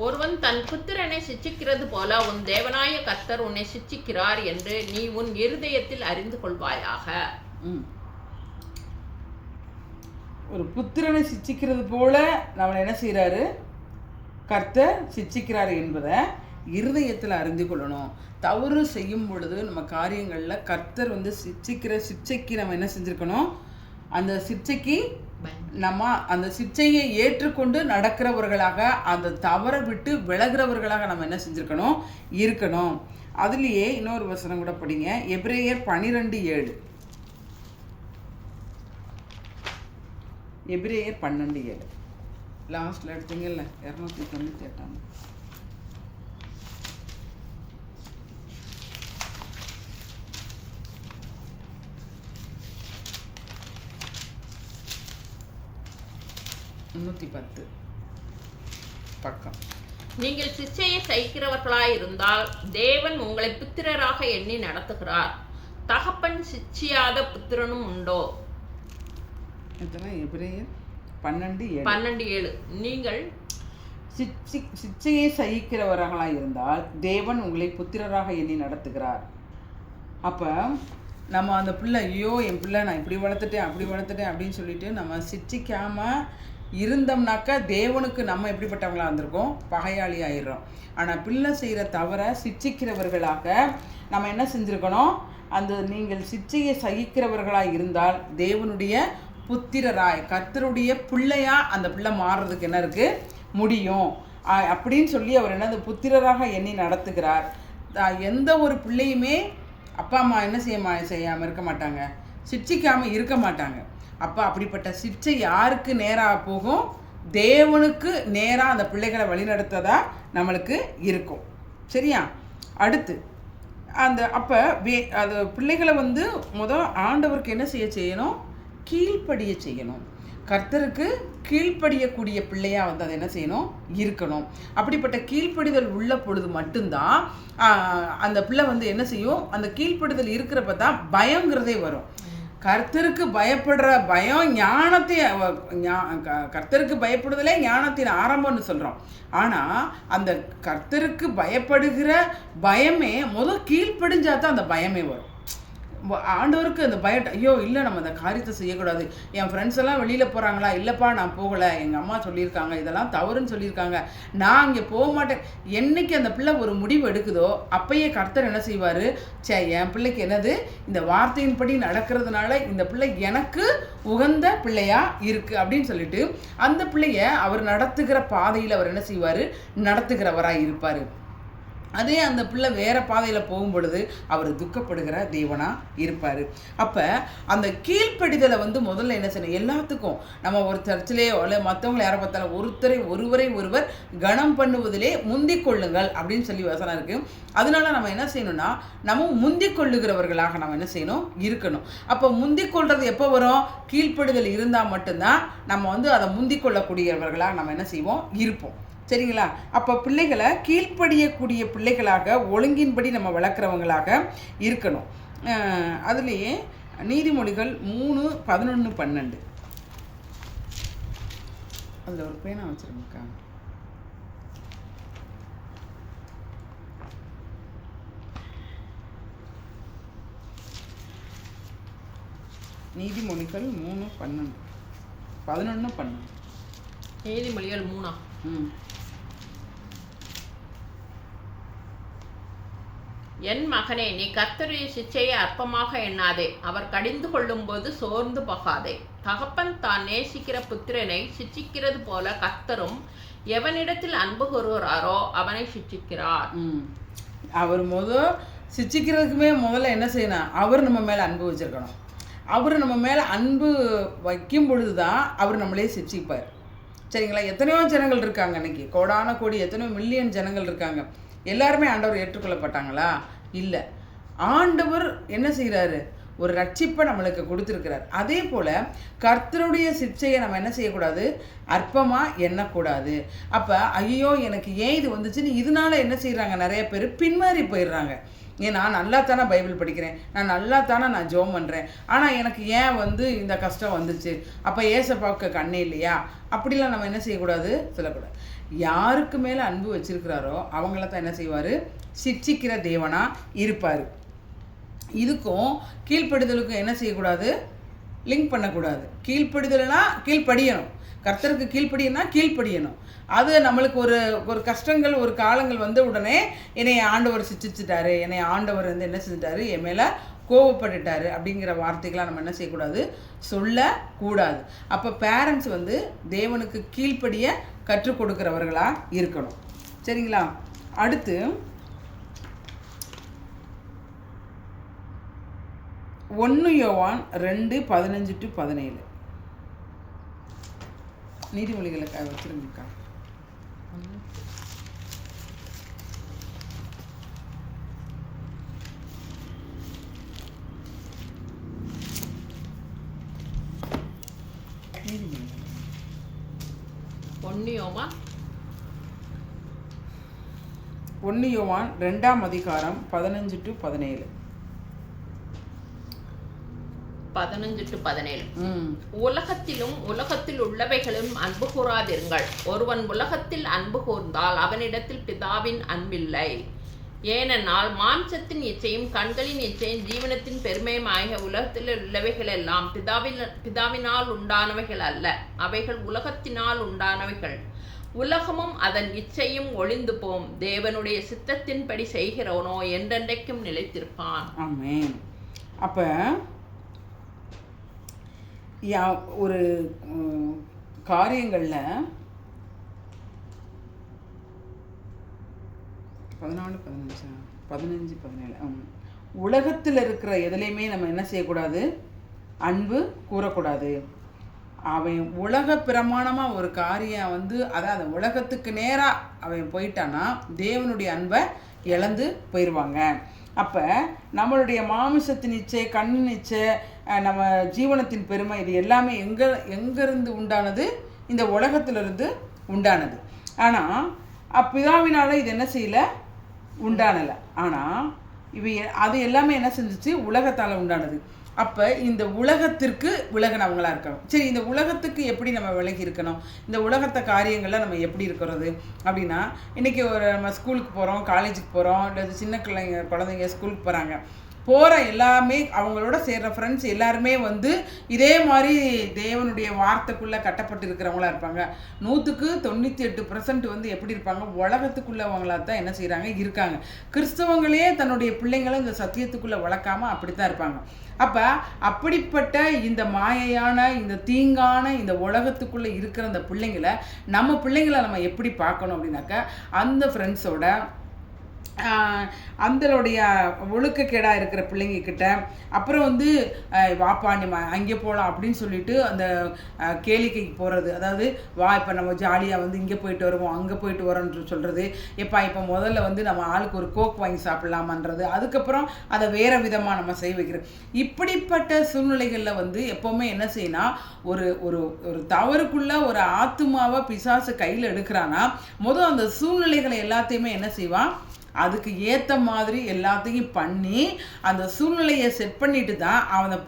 ஒருவன் தன் புத்திரனை சிட்சிக்கிறது போல உன் தேவனாய கர்த்தர் உன்னை சிட்சிக்கிறார் என்று நீ உன் இருதயத்தில் அறிந்து கொள்வாயாக. ஒரு புத்திரனை சிட்சிக்கிறது போல நம்மளை என்ன செய்கிறாரு, கர்த்தர் சிட்சிக்கிறார் என்பதை இருதயத்தில் அறிந்து கொள்ளணும். தவறு செய்யும் பொழுது நம்ம காரியங்களில் கர்த்தர் வந்து சிட்சைக்கு நம்ம என்ன செஞ்சுருக்கணும், அந்த சிட்சைக்கு நம்ம அந்த சிட்சையை ஏற்றுக்கொண்டு நடக்கிறவர்களாக, அந்த தவறை விட்டு விலகிறவர்களாக நம்ம என்ன செஞ்சுருக்கணும், இருக்கணும். அதுலேயே இன்னொரு வசனம் கூட படிங்க. எபிரேயர் 12:7. எபிரேயர் 12:7 லாஸ்ட்டில் எடுத்தீங்கல்ல 298. பக்கம். நீங்கள் சிட்சையை சகிக்கிறவர்களாயிருந்தால் தேவன் உங்களை புத்திரராக எண்ணி நடத்துகிறார். தகப்பன் சிட்சியாத புத்திரனும் உண்டோ? எபிரேயர் 12:7. நீங்கள் சிட்சையை சகிக்கிறவர்களாக இருந்தால் தேவன் உங்களை புத்திரராக எண்ணி நடத்துகிறார். அப்போ நம்ம அந்த பிள்ளை, ஐயோ என் பிள்ளை நான் இப்படி வளர்த்துட்டேன் அப்படி வளர்த்துட்டேன் அப்படின்னு சொல்லிட்டு நம்ம சிட்சிக்காமல் இருந்தோம்னாக்கா தேவனுக்கு நம்ம எப்படிப்பட்டவங்களாக இருந்திருக்கோம், பகையாளி ஆயிடுறோம். ஆனால் பிள்ளை செய்கிற தவறை சிட்சிக்கிறவர்களாக நம்ம என்ன செஞ்சுருக்கணும், அந்த நீங்கள் சிட்சையை சகிக்கிறவர்களாக இருந்தால் தேவனுடைய புத்திரராய் கர்த்தருடைய பிள்ளையாக அந்த பிள்ளை மாறுறதுக்கு என்ன இருக்குது, முடியும் அப்படின்னு சொல்லி அவர் என்னது புத்திரராக எண்ணி நடத்துகிறார். எந்த ஒரு பிள்ளையுமே அப்பா அம்மா என்ன செய்யாமல் இருக்க மாட்டாங்க, சிட்சிக்காமல் இருக்க மாட்டாங்க. அப்போ அப்படிப்பட்ட சிட்சை யாருக்கு நேராக போகும், தேவனுக்கு நேராக அந்த பிள்ளைகளை வழிநடத்ததா நம்மளுக்கு இருக்கும். சரியா? அடுத்து அப்போ அது பிள்ளைகளை வந்து ஆண்டவருக்கு என்ன செய்யணும், கீழ்ப்படிய செய்யணும். கர்த்தருக்கு கீழ்ப்படியக்கூடிய பிள்ளையாக வந்து அதை என்ன செய்யணும், இருக்கணும். அப்படிப்பட்ட கீழ்ப்படிதல் உள்ள பொழுது மட்டும்தான் அந்த பிள்ளை வந்து என்ன செய்யும், அந்த கீழ்ப்படிதல் இருக்கிறப்ப தான் பயங்கிறதே வரும். கர்த்தருக்கு பயப்படுற பயம் ஞானத்தை கர்த்தருக்கு பயப்படுதலே ஞானத்தின் ஆரம்பம்னு சொல்கிறோம். ஆனால் அந்த கர்த்தருக்கு பயப்படுகிற பயமே கீழ்ப்படிஞ்சா தான் அந்த பயமே வரும். ஆண்டவருக்கு அந்த ஐயோ இல்லை நம்ம அந்த காரியத்தை செய்யக்கூடாது, என் ஃப்ரெண்ட்ஸ் எல்லாம் வெளியில் போகிறாங்களா, இல்லைப்பா நான் போகலை, எங்கள் அம்மா சொல்லியிருக்காங்க இதெல்லாம் தவறுன்னு சொல்லியிருக்காங்க, நான் அங்கே போக மாட்டேன். என்னைக்கு அந்த பிள்ளை ஒரு முடிவு எடுக்குதோ அப்பயே கர்த்தர் என்ன செய்வார், என் பிள்ளைக்கு என்னது இந்த வார்த்தையின்படி நடக்கிறதுனால இந்த பிள்ளை எனக்கு உகந்த பிள்ளையா இருக்குது அப்படின்னு சொல்லிட்டு அந்த பிள்ளைய அவர் நடத்துகிற பாதையில் அவர் என்ன செய்வார், நடத்துகிறவராக இருப்பார். அதே அந்த பிள்ளை வேறு பாதையில் போகும் பொழுது அவர் துக்கப்படுகிற தேவனாக இருப்பார். அப்போ அந்த கீழ்ப்படிதலை முதல்ல என்ன செய்யணும், எல்லாத்துக்கும் நம்ம ஒரு சர்ச்சிலேயோ இல்லை மற்றவங்களை யாரை பார்த்தாலும் ஒருவரை ஒருவர் கனம் பண்ணுவதிலே முந்திக் கொள்ளுங்கள் அப்படின்னு சொல்லி வசனம் இருக்குது. அதனால நம்ம என்ன செய்யணும்னா நம்ம முந்திக் கொள்ளுகிறவர்களாக நம்ம என்ன செய்யணும், இருக்கணும். அப்போ முந்திக் கொள்வது எப்போ வரும், கீழ்ப்படிதல் இருந்தால் மட்டும்தான் நம்ம அதை முந்திக் கொள்ளக்கூடியவர்களாக நம்ம என்ன செய்வோம், இருப்போம். சரிங்களா? அப்போ பிள்ளைகளை கீழ்ப்படியக்கூடிய பிள்ளைகளாக ஒழுங்கின்படி நம்ம வளர்க்குறவங்களாக இருக்கணும். அதுலேயே நீதிமொழிகள் 3:11-12 அதில் ஒரு பேனா வச்சுருங்கக்கா. நீதிமொழிகள் 3:12 11-12 நீதிமொழிகள் 3. என் மகனே, நீ கர்த்தருடைய சிச்சையை அற்பமாக எண்ணாதே, அவர் கடிந்து கொள்ளும் போது சோர்ந்து போகாதே. தகப்பன் தான் நேசிக்கிற புத்திரனை சிச்சிக்கிறது போல கர்த்தரும் எவனிடத்தில் அன்பு கூறுகிறாரோ அவனை சிச்சிக்கிறார். அவர் சிச்சிக்கிறதுக்குமே முதல்ல என்ன செய்யணும், அவர் நம்ம மேலே அன்பு வச்சிருக்கணும். அவர் நம்ம மேலே அன்பு வைக்கும் பொழுது தான் அவர் நம்மளே சிச்சிப்பார். சரிங்களா? எத்தனையோ ஜனங்கள் இருக்காங்க, இன்னைக்கு கோடான கோடி எத்தனையோ மில்லியன் ஜனங்கள் இருக்காங்க. எல்லாருமே ஆண்டவர் ஏற்றுக்கொள்ளப்பட்டாங்களா? இல்லை. ஆண்டவர் என்ன செய்கிறாரு, ஒரு ரட்சிப்பை நம்மளுக்கு கொடுத்துருக்கிறார். அதே போல் கர்த்தருடைய சிக்ஷையை நம்ம என்ன செய்யக்கூடாது, அற்பமாக எண்ணக்கூடாது. அப்போ ஐயோ எனக்கு ஏன் இது வந்துச்சுன்னு இதனால என்ன செய்கிறாங்க, நிறைய பேர் பின்மாறி போயிடுறாங்க. நான் நல்லா தானே பைபிள் படிக்கிறேன், நான் நல்லா தானே நான் ஜெபம் பண்ணுறேன், ஆனால் எனக்கு ஏன் இந்த கஷ்டம் வந்துச்சு, அப்போ ஏசப்பாவுக்கு கண்ணே இல்லையா, அப்படிலாம் நம்ம என்ன செய்யக்கூடாது, சொல்லக்கூடாது. யாருக்கு மேலே அன்பு வச்சிருக்கிறாரோ அவங்கள தான் என்ன செய்வார், சிட்சிக்கிற தேவனாக இருப்பார். இதுக்கும் கீழ்ப்படிதலுக்கும் என்ன செய்யக்கூடாது, லிங்க் பண்ணக்கூடாது. கீழ்ப்படிதல்னா கீழ்ப்படியணும், கர்த்தருக்கு கீழ்ப்படியணும். அது நம்மளுக்கு ஒரு கஷ்டங்கள் ஒரு காலங்கள் வந்த உடனே என்னை ஆண்டவர் சிச்சிச்சிட்டாரு, என்னை ஆண்டவர் என்ன செஞ்சிட்டாரு, என் மேலே கோவப்பட்டுட்டாரு அப்படிங்கிற வார்த்தைகளாக நம்ம என்ன செய்யக்கூடாது, சொல்லக்கூடாது. அப்போ பேரண்ட்ஸ் தேவனுக்கு கீழ்ப்படிய கற்றுக் கொடுக்குறவர்களாக இருக்கணும். சரிங்களா? அடுத்து 1 யோவான் 2:15-17 நீதிமொழிகளை வச்சுருங்கக்கா. நீதிமொழிகள் 1 யோவான் 2:15-17 15-17 உலகத்திலும் உலகத்தில் உள்ளவைகளும் அன்பு கூறாதிருங்கள். ஒருவன் உலகத்தில் அன்பு கூர்ந்தால் அவனிடத்தில் பிதாவின் அன்பில்லை. ஏனென்றால் மாம்சத்தின் இச்சையும் கண்களின் இச்சையும் ஜீவனத்தின் பெருமையும் ஆகிய உலகத்தில் உள்ளவைகள் எல்லாம் பிதாவினால் உண்டானவைகள் அல்ல, அவைகள் உலகத்தினால் உண்டானவைகள். உலகமும் அதன் இச்சையும் ஒளிந்து போம், தேவனுடைய சித்தத்தின்படி செய்கிறவனோ என்றென்றைக்கும் நிலைத்திருப்பான். ஆமென். அப்போ ஒரு காரியங்களில் 14-15-17 உலகத்தில் இருக்கிற எதுலேயுமே நம்ம என்ன செய்யக்கூடாது, அன்பு கூறக்கூடாது. அவன் உலக பிரமாணமாக ஒரு காரியம் அதாவது உலகத்துக்கு நேராக அவன் போயிட்டான்னா தேவனுடைய அன்பை இழந்து போயிடுவாங்க. அப்போ நம்மளுடைய மாமிசத்தின் இச்சை, கண்ணின் இச்சை, நம்ம ஜீவனத்தின் பெருமை, இது எல்லாமே எங்கேருந்து உண்டானது, இந்த உலகத்திலிருந்து உண்டானது. ஆனால் பிதாவினால் இது என்ன செய்யலை, உண்டானலை. ஆனால் அது எல்லாமே என்ன செஞ்சிச்சு, உலகத்தால் உண்டானது. அப்போ இந்த உலகத்திற்கு விலகினவங்களா இருக்கணும். சரி, இந்த உலகத்துக்கு எப்படி நம்ம விலகி இருக்கணும், இந்த உலகத்தை காரியங்களில் நம்ம எப்படி இருக்கிறது அப்படின்னா, இன்றைக்கி ஒரு நம்ம ஸ்கூலுக்கு போகிறோம், காலேஜுக்கு போகிறோம், இல்லை சின்ன குழந்தைங்க ஸ்கூலுக்கு போகிறாங்க. போகிற எல்லாமே அவங்களோட சேர்கிற ஃப்ரெண்ட்ஸ் எல்லாருமே வந்து இதே மாதிரி தேவனுடைய வார்த்தைக்குள்ளே கட்டப்பட்டு இருக்கிறவங்களா இருப்பாங்க. 100க்கு 98% வந்து எப்படி இருப்பாங்க, உலகத்துக்குள்ளவங்களா தான் என்ன செய்கிறாங்க, இருக்காங்க. கிறிஸ்தவங்களே தன்னுடைய பிள்ளைங்களை இந்த சத்தியத்துக்குள்ளே வளர்க்காமல் அப்படி தான் இருப்பாங்க. அப்போ அப்படிப்பட்ட இந்த மாயையான, இந்த தீங்கான இந்த உலகத்துக்குள்ளே இருக்கிற அந்த பிள்ளைங்களை நம்ம எப்படி பார்க்கணும் அப்படின்னாக்கா, அந்த ஃப்ரெண்ட்ஸோட அந்தளுடைய ஒழுக்கக்கேடாக இருக்கிற பிள்ளைங்கக்கிட்ட, அப்புறம் வந்து வாப்பா நம்ம அங்கே போகலாம் அப்படின்னு சொல்லிட்டு அந்த கேளிக்கைக்கு போகிறது. அதாவது வா இப்போ நம்ம ஜாலியாக வந்து இங்கே போயிட்டு வருவோம், அங்கே போயிட்டு வரோன்னு சொல்கிறது. இப்போ முதல்ல வந்து நம்ம ஆளுக்கு ஒரு கோக் வாங்கி சாப்பிட்லாமான்றது, அதுக்கப்புறம் அதை வேறு விதமாக நம்ம செய்ய வைக்கிறது. இப்படிப்பட்ட சூழ்நிலைகளில் வந்து எப்போவுமே என்ன செய்யணும், ஒரு ஒரு ஒரு தவறுக்குள்ளே ஒரு ஆத்துமாவை பிசாசு கையில் எடுக்கிறான்னா அந்த சூழ்நிலைகளை எல்லாத்தையுமே என்ன செய்வான், அதுக்கு ஏற்ற மாதிரி எல்லாத்தையும் பண்ணி அந்த சூழ்நிலையை செட் பண்ணிட்டு தான்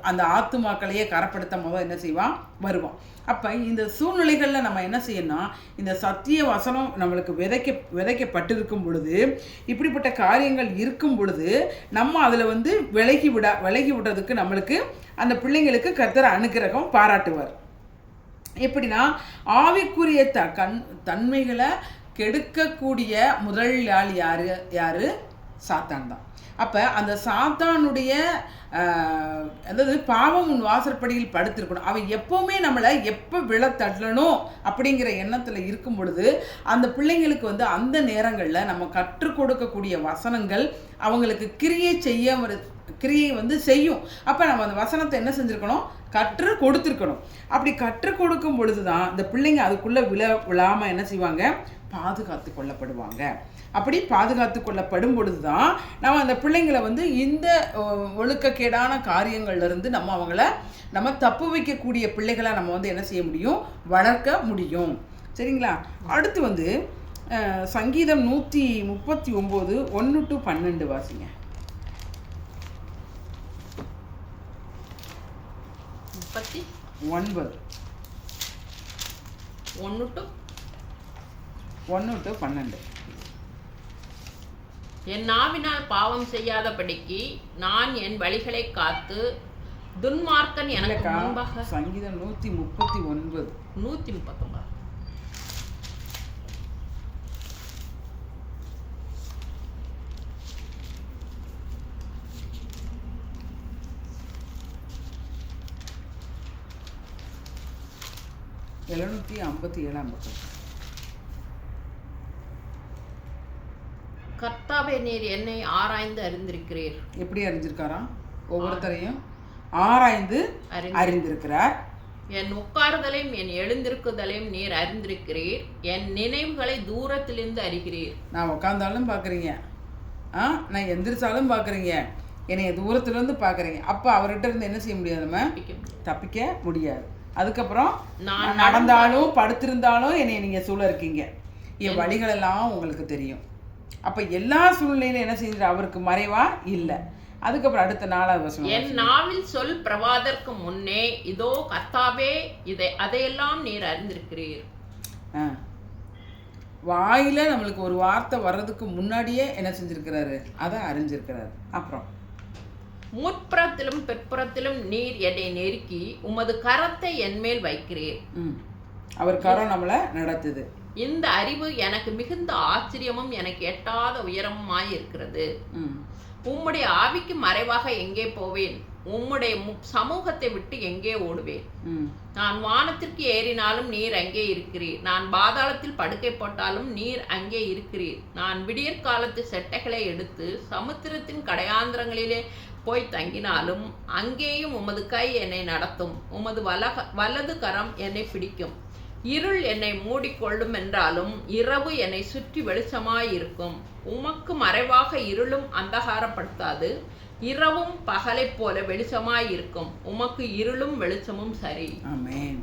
அந்த ஆத்துமாக்களையே கரப்படுத்த என்ன செய்வான், வருவான். அப்போ இந்த சூழ்நிலைகளில் நம்ம என்ன செய்யணும், இந்த சத்திய வசனம் நம்மளுக்கு விதைக்கப்பட்டிருக்கும் பொழுது, இப்படிப்பட்ட காரியங்கள் இருக்கும் பொழுது நம்ம அதில் வந்து விலகி விடுறதுக்கு நம்மளுக்கு அந்த பிள்ளைங்களுக்கு கர்த்தர் அனுக்கிரகம் பாராட்டுவார். எப்படின்னா, ஆவிக்குரிய தன்மைகளை கெடுக்கக்கூடிய முதலாளி யாரு சாத்தான் தான். அப்போ அந்த சாத்தானுடைய அதாவது பாவம் உன் வாசற்படியில் படுத்திருக்கணும். அவன் எப்போவுமே நம்மளை எப்போ தள்ளணும் அப்படிங்கிற எண்ணத்தில் இருக்கும் பொழுது அந்த பிள்ளைங்களுக்கு வந்து அந்த நேரங்களில் நம்ம கற்றுக் கொடுக்கக்கூடிய வசனங்கள் அவங்களுக்கு கிரியை வந்து செய்யும். அப்போ நம்ம அந்த வசனத்தை என்ன செஞ்சுருக்கணும், கற்றுக் கொடுத்துருக்கணும். அப்படி கற்றுக் கொடுக்கும் பொழுது தான் இந்த பிள்ளைங்க அதுக்குள்ளே விழாமல் என்ன செய்வாங்க, பாதுகாத்து கொள்ளப்படுவாங்க. அப்படி பாதுகாத்து கொள்ளப்படும் பொழுது தான் நம்ம அந்த பிள்ளைங்களை வந்து இந்த ஒழுக்கக்கேடான காரியங்கள்லேருந்து நம்ம தப்பு வைக்கக்கூடிய பிள்ளைகளை நம்ம வந்து என்ன செய்ய முடியும், வளர்க்க முடியும். சரிங்களா? அடுத்து வந்து சங்கீதம் 139 1-12 வாசிங்க. 1-12 என் நாவினால் பாவம் செய்யாதபடிக்கு நான் என் வழிகளை காத்து துன்மார்க்கன் எனக்கு முன்பாக. சங்கீதம் 139 139 757 கர்த்தாவே, நீர் என்னை ஆராய்ந்து அறிந்திருக்கிறீர். எப்படி அறிஞ்சிருக்காராம், ஒவ்வொருத்தரையும் ஆராய்ந்து அறிந்திருக்கிறார். என் உட்காருதலையும் என் எழுந்திருக்குதலையும் நீர் அறிந்திருக்கிறீர். என் நினைவுகளை தூரத்திலிருந்து அறிகிறீர். நான் உட்கார்ந்தாலும் பார்க்குறீங்க, நான் எந்திரிச்சாலும் பார்க்குறீங்க, என்னை தூரத்துலேருந்து பார்க்குறீங்க. அப்போ அவர்கிட்ட இருந்து என்ன செய்ய முடியாது, நம்ம தப்பிக்க முடியாது. அதுக்கப்புறம் நான் நடந்தாலும் படுத்திருந்தாலும் என்னை நீங்கள் சூழ இருக்கீங்க, என் வழிகளெல்லாம் உங்களுக்கு தெரியும். அப்போ எல்லா சூழ்நிலையிலும் என்ன செஞ்சுட்டு அவருக்கு மறைவா இல்லை. அதுக்கப்புறம் அடுத்த 4வது வசனம், என் நாவில் சொல் பிரவாதற்கு முன்னே இதோ கர்த்தாவே அதையெல்லாம் நீர் அறிந்திருக்கிறீர். வாயில நம்மளுக்கு ஒரு வார்த்தை வர்றதுக்கு முன்னாடியே என்ன செஞ்சிருக்கிறாரு, அதை அறிஞ்சிருக்கிறாரு. அப்புறம் முற்புறத்திலும் பிற்புறத்திலும் நீர் என்னை நெருக்கி உமது கரத்தை என் மேல் வைக்கிறீர். அவர் கரம் நம்மளை நடத்துது. இந்த அறிவு எனக்கு மிகுந்த ஆச்சரியமும் எனக்கு எட்டாத உயரமுமாய் இருக்கிறது. உம்முடைய ஆவிக்கு மறைவாக எங்கே போவேன், உம்முடைய சமூகத்தை விட்டு எங்கே ஓடுவேன். நான் வானத்திற்கு ஏறினாலும் நீர் அங்கே இருக்கிறீர், நான் பாதாளத்தில் படுக்கை போட்டாலும் நீர் அங்கே இருக்கிறீர். நான் விடியற்காலத்து செட்டைகளை எடுத்து சமுத்திரத்தின் கடையாந்திரங்களிலே போய் தங்கினாலும் அங்கேயும் உமது கை என்னை நடத்தும், உமது வலது கரம் என்னை பிடிக்கும். இருள் என்னை மூடிக்கொள்ளும் என்றாலும் இரவு என்னை சுற்றி வெளிச்சமாயிருக்கும். உமக்கு மறைவாக இருளும் அந்தகாரப்படுத்தாது, இரவும் பகலை போல வெளிச்சமாயிருக்கும். உமக்கு இருளும் வெளிச்சமும் சரி. ஆமென்.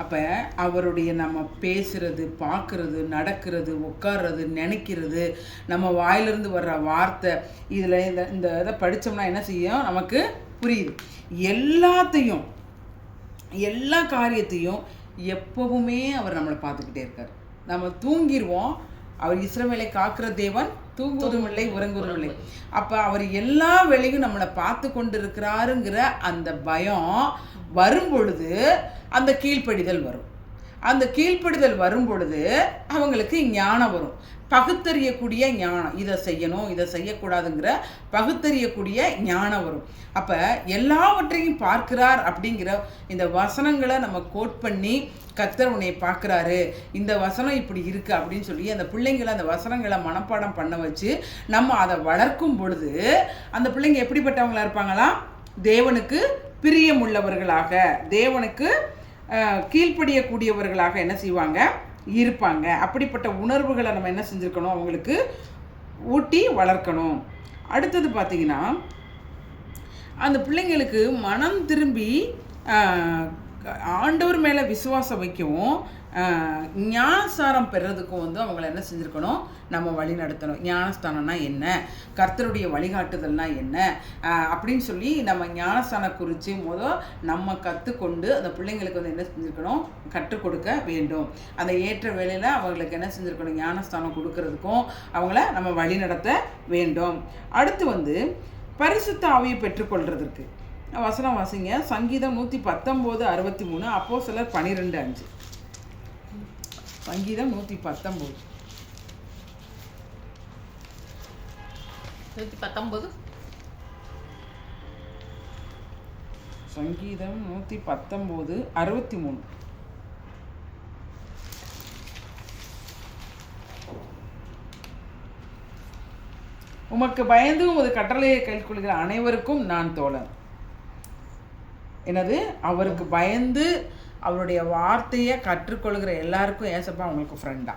அப்போ அவருடைய நம்ம பேசுறது, பார்க்குறது, நடக்கிறது, உட்கார்றது, நினைக்கிறது, நம்ம வாயிலிருந்து வர்ற வார்த்தை, இதில் இந்த இதை படித்தோம்னா என்ன செய்யும், நமக்கு புரியுது. எல்லா காரியத்தையும் எப்பவுமே அவர் நம்மளை பார்த்துக்கிட்டே இருக்கார். நம்ம தூங்கிடுவோம், அவர் இஸ்ரவேலை காக்கிற தேவன் தூங்குவதும் இல்லை உறங்குவதும் இல்லை. அப்போ அவர் எல்லா வேலையும் நம்மளை பார்த்து கொண்டு இருக்கிறாருங்கிற அந்த பயம் வரும் பொழுது அந்த கீழ்ப்படிதல் வரும். அந்த கீழ்ப்படிதல் வரும் பொழுது அவங்களுக்கு ஞானம் வரும், பகுத்தறியக்கூடிய ஞானம். இதை செய்யணும், இதை செய்யக்கூடாதுங்கிற பகுத்தறியக்கூடிய ஞானம் வரும். அப்போ எல்லாவற்றையும் பார்க்கிறார் அப்படிங்கிற இந்த வசனங்களை நம்ம கோட் பண்ணி கர்த்தர் உன்னை பார்க்குறாரு, இந்த வசனம் இப்படி இருக்குது அப்படின்னு சொல்லி அந்த பிள்ளைங்களை அந்த வசனங்களை மனப்பாடம் பண்ண வச்சு நம்ம அதை வளர்க்கும் பொழுது அந்த பிள்ளைங்க எப்படிப்பட்டவங்களா இருப்பாங்களா? தேவனுக்கு பிரியமுள்ளவர்களாக, தேவனுக்கு கீழ்ப்படியக்கூடியவர்களாக என்ன செய்வாங்க? இருப்பாங்க. அப்படிப்பட்ட உணர்வுகளை நம்ம என்ன செஞ்சுருக்கணும்? அவங்களுக்கு ஊட்டி வளர்க்கணும். அடுத்தது பார்த்திங்கன்னா, அந்த பிள்ளைங்களுக்கு மனம் திரும்பி ஆண்டவர் மேலே விசுவாசம் வைக்கவும் ஞானஸ்தானம் பெறதுக்கும் அவங்கள என்ன செஞ்சுருக்கணும்? நம்ம வழி நடத்தணும். ஞானஸ்தானம்னா என்ன, கர்த்தருடைய வழிகாட்டுதல்னா என்ன அப்படின்னு சொல்லி நம்ம ஞானஸ்தானம் குறித்து நம்ம கற்றுக்கொண்டு அந்த பிள்ளைங்களுக்கு என்ன செஞ்சுருக்கணும்? கற்றுக் கொடுக்க வேண்டும். அந்த ஏற்ற வேளையில் அவங்களுக்கு என்ன செஞ்சுருக்கணும்? ஞானஸ்தானம் கொடுக்கறதுக்கும் அவங்கள நம்ம வழி நடத்த வேண்டும். அடுத்து பரிசுத்த ஆவியை பெற்றுக்கொள்றதுக்கு வசனம் வாசிங்க. சங்கீதம் 119:63, அப்போஸ்தலர் 12:5. சங்கீதம் 119. சங்கீதம் 119:63. உமக்கு பயந்து உமது கட்டளையை கைக்கொள்கிற அனைவருக்கும் நான் தோழன். என்னது? அவருக்கு பயந்து அவருடைய வார்த்தையை கற்றுக்கொள்கிற எல்லாருக்கும் ஏசப்பா அவங்களுக்கு ஃப்ரெண்டா.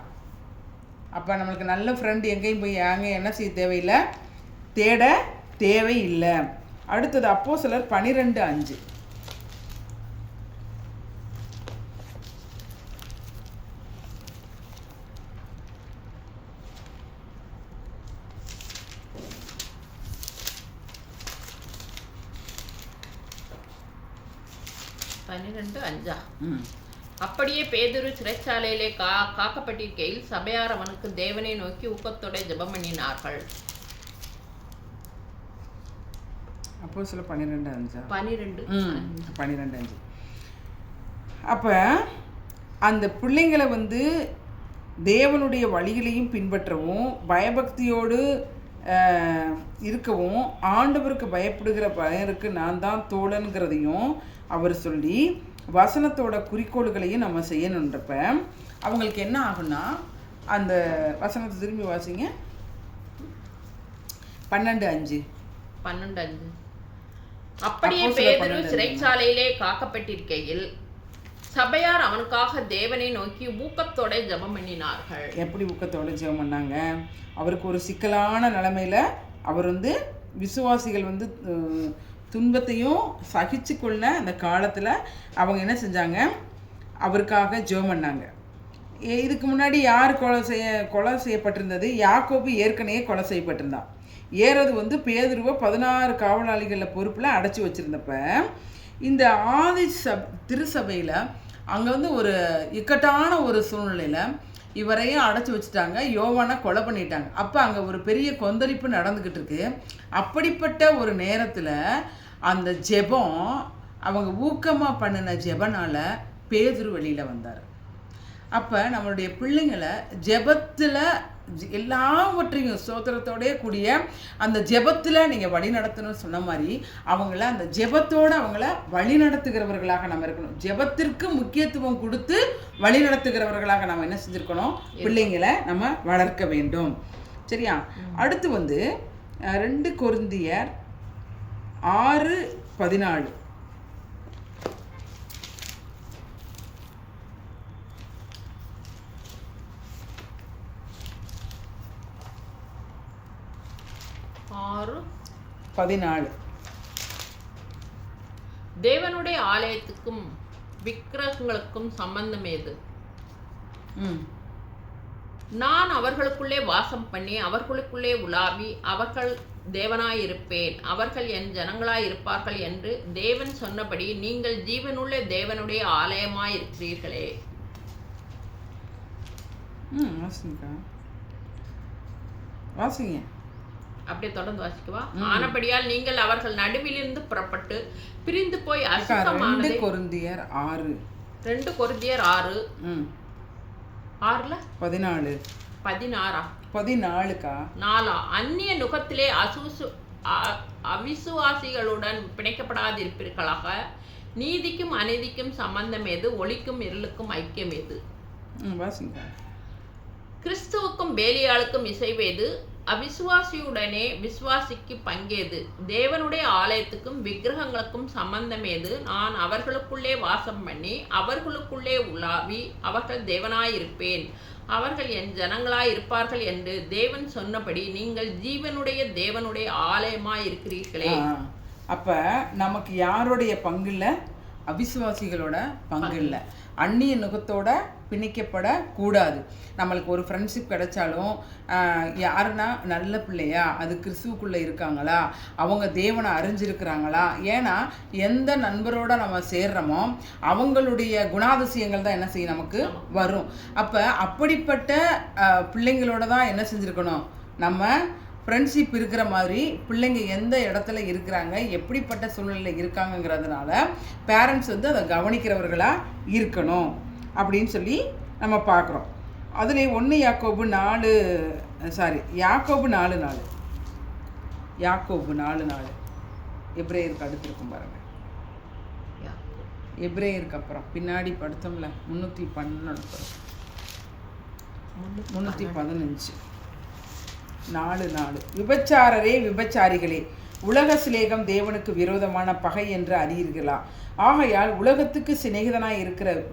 அப்போ நம்மளுக்கு நல்ல ஃப்ரெண்டு எங்கேயும் போய் என்ன செய்ய தேவையில்லை, தேட தேவையில்லை. அடுத்தது அப்போஸ்தலர் 12:5. அப்படியே பேதுரு சிறைச்சாலையிலே காக்கப்பட்டிருக்கையில் சபையார் அவனுக்கு தேவனை நோக்கி ஊக்கத்தோட ஜெபம் பண்ணினார்கள். அப்போஸ்தலர் 12:5. 12:5. அப்போ அந்த பிள்ளைங்களை தேவனுடைய வழிகளையும் பின்பற்றவும் பயபக்தியோடு இருக்கவும் ஆண்டவருக்கு பயப்படுகிற பயருக்கு நான் தான் தோழனுங்கிறதையும் அவர் சொல்லி வசனத்தோட குறிக்கோள்களையும் நம்ம செய்யணுன்றப்ப அவங்களுக்கு என்ன ஆகும்னா, அந்த வசனத்தை திரும்பி வாசிங்க. 12:5. அப்படியே பேதுரு சிறைச்சாலையிலே காக்கப்பட்டிருக்கையில் சபையார் அவனுக்காக தேவனை நோக்கி ஊக்கத்தோட ஜெபம் பண்ணினார்கள். எப்படி ஊக்கத்தோட ஜெபம் பண்ணாங்க? அவருக்கு ஒரு சிக்கலான நிலைமையில அவர் விசுவாசிகள் துன்பத்தையும் சகிச்சு கொள்ள அந்த காலத்தில் அவங்க என்ன செஞ்சாங்க? அவருக்காக ஜெபம் பண்ணாங்க. இதுக்கு முன்னாடி யார் கொலை செய்யப்பட்டிருந்தது? யாக்கோபு ஏற்கனவே கொலை செய்யப்பட்டிருந்தான். ஏறது பேதுருவை 16 காவலாளிகளில் பொறுப்பில் அடைச்சி வச்சுருந்தப்ப இந்த ஆதி திருசபையில் அங்கே ஒரு இக்கட்டான ஒரு சூழ்நிலையில் இவரையும் அடைச்சி வச்சுட்டாங்க, யோவானை கொலை பண்ணிட்டாங்க. அப்போ அங்கே ஒரு பெரிய கொந்தளிப்பு நடந்துக்கிட்டு இருக்கு. அப்படிப்பட்ட ஒரு நேரத்தில் அந்த ஜெபம் அவங்க ஊக்கமாக பண்ணின ஜெபனால் பேதுரு வெளியில் வந்தார். அப்போ நம்மளுடைய பிள்ளைங்களை ஜெபத்தில் எல்லாவற்றையும் சோத்திரத்தோடே கூடிய அந்த ஜெபத்தில் நீங்கள் வழி நடத்தணும்னு சொன்ன மாதிரி அவங்கள அந்த ஜெபத்தோடு அவங்கள வழி நடத்துகிறவர்களாக நம்ம இருக்கணும். ஜெபத்திற்கு முக்கியத்துவம் கொடுத்து வழி நடத்துகிறவர்களாக நம்ம என்ன செஞ்சுருக்கணும்? பிள்ளைங்களை நம்ம வளர்க்க வேண்டும். சரியா? அடுத்து 2 கொரிந்தியர் 6:14. தேவனுடைய ஆலயத்துக்கும் விக்கிரகங்களுக்கும் சம்பந்தம் ஏது? நான் அவர்களுக்குள்ளே வாசம் பண்ணி அவர்களுக்குள்ளே உலாவி அவர்கள் தேவனாயிருப்பேன், அவர்கள் என் ஜனங்களாயிருப்பார்கள் என்று தேவன் சொன்னபடி நீங்கள் ஜீவனுள்ள தேவனுடைய ஆலயமாயிருக்கிறீர்களே. வாசிங்க. அப்படியே தொடர்ந்து வாசிக்கவா? ஆனபடியால் நீங்கள் அவர்கள் நடுவிலிருந்து புறப்பட்டு பிரிந்து போய் அசுத்தமானதை 2 கொரிந்தியர் 6 2 கொரிந்தியர் 6 6ல 14 16 14 4 அந்நிய நுகத்திலே அவிசுவாசிகளுடன் பிணைக்கப்படாதிருப்பீர்களாக. நீதிக்கும் அநீதிக்கும் சம்பந்தம் ஏது? ஒளிக்கும் இருளுக்கும் ஐக்கியம் ஏது? வாசிங்க. கிறிஸ்துவுக்கும் பேலியாளுக்கும் இசைவேது? அவிசுவாசியுடனே விசுவாசிக்கு பங்கேது? தேவனுடைய ஆலயத்துக்கும் விக்கிரகங்களுக்கும் சம்பந்தமேது? நான் அவர்களுக்குள்ளே வாசம் பண்ணி அவர்களுக்குள்ளே உலாவி அவர்கள் தேவனாயிருப்பேன், அவர்கள் என் ஜனங்களாயிருப்பார்கள் என்று தேவன் சொன்னபடி நீங்கள் ஜீவனுடைய தேவனுடைய ஆலயமாயிருக்கிறீர்களே. அப்ப நமக்கு யாருடைய பங்கு இல்லை? அவிசுவாசிகளோட பங்கு இல்லை. அந்நிய நுகத்தோட பிணைக்கப்படக்கூடாது. நம்மளுக்கு ஒரு ஃப்ரெண்ட்ஷிப் கிடைச்சாலும் யாருன்னா நல்ல பிள்ளையா, அது கிறிஸ்துவுக்குள்ளே இருக்காங்களா, அவங்க தேவனை அறிஞ்சிருக்கிறாங்களா, ஏன்னா எந்த நண்பரோட நம்ம சேர்றோமோ அவங்களுடைய குணாதிசயங்கள் தான் என்ன செய்யும் நமக்கு வரும். அப்போ அப்படிப்பட்ட பிள்ளைங்களோட தான் என்ன செஞ்சுருக்கணும், நம்ம ஃப்ரெண்ட்ஷிப் இருக்கிற மாதிரி பிள்ளைங்க எந்த இடத்துல இருக்கிறாங்க, எப்படிப்பட்ட சூழ்நிலையில் இருக்காங்கங்கிறதுனால பேரண்ட்ஸ் வந்து அதை கவனிக்கிறவர்களாக இருக்கணும் அப்படின்னு சொல்லி நம்ம பார்க்குறோம். அதில் யாக்கோபு 4:4 எப்ரேயருக்கு அடுத்திருக்கும் பாருங்க. எப்ரேயருக்கு அப்புறம் பின்னாடி படுத்தோம்ல 315 4:4 விபச்சாரரே விபச்சாரிகளே, உலக சிநேகம் தேவனுக்கு விரோதமான பகை என்று அறியீர்களா? ஆகையால் உலகத்துக்கு சிநேகிதனாய்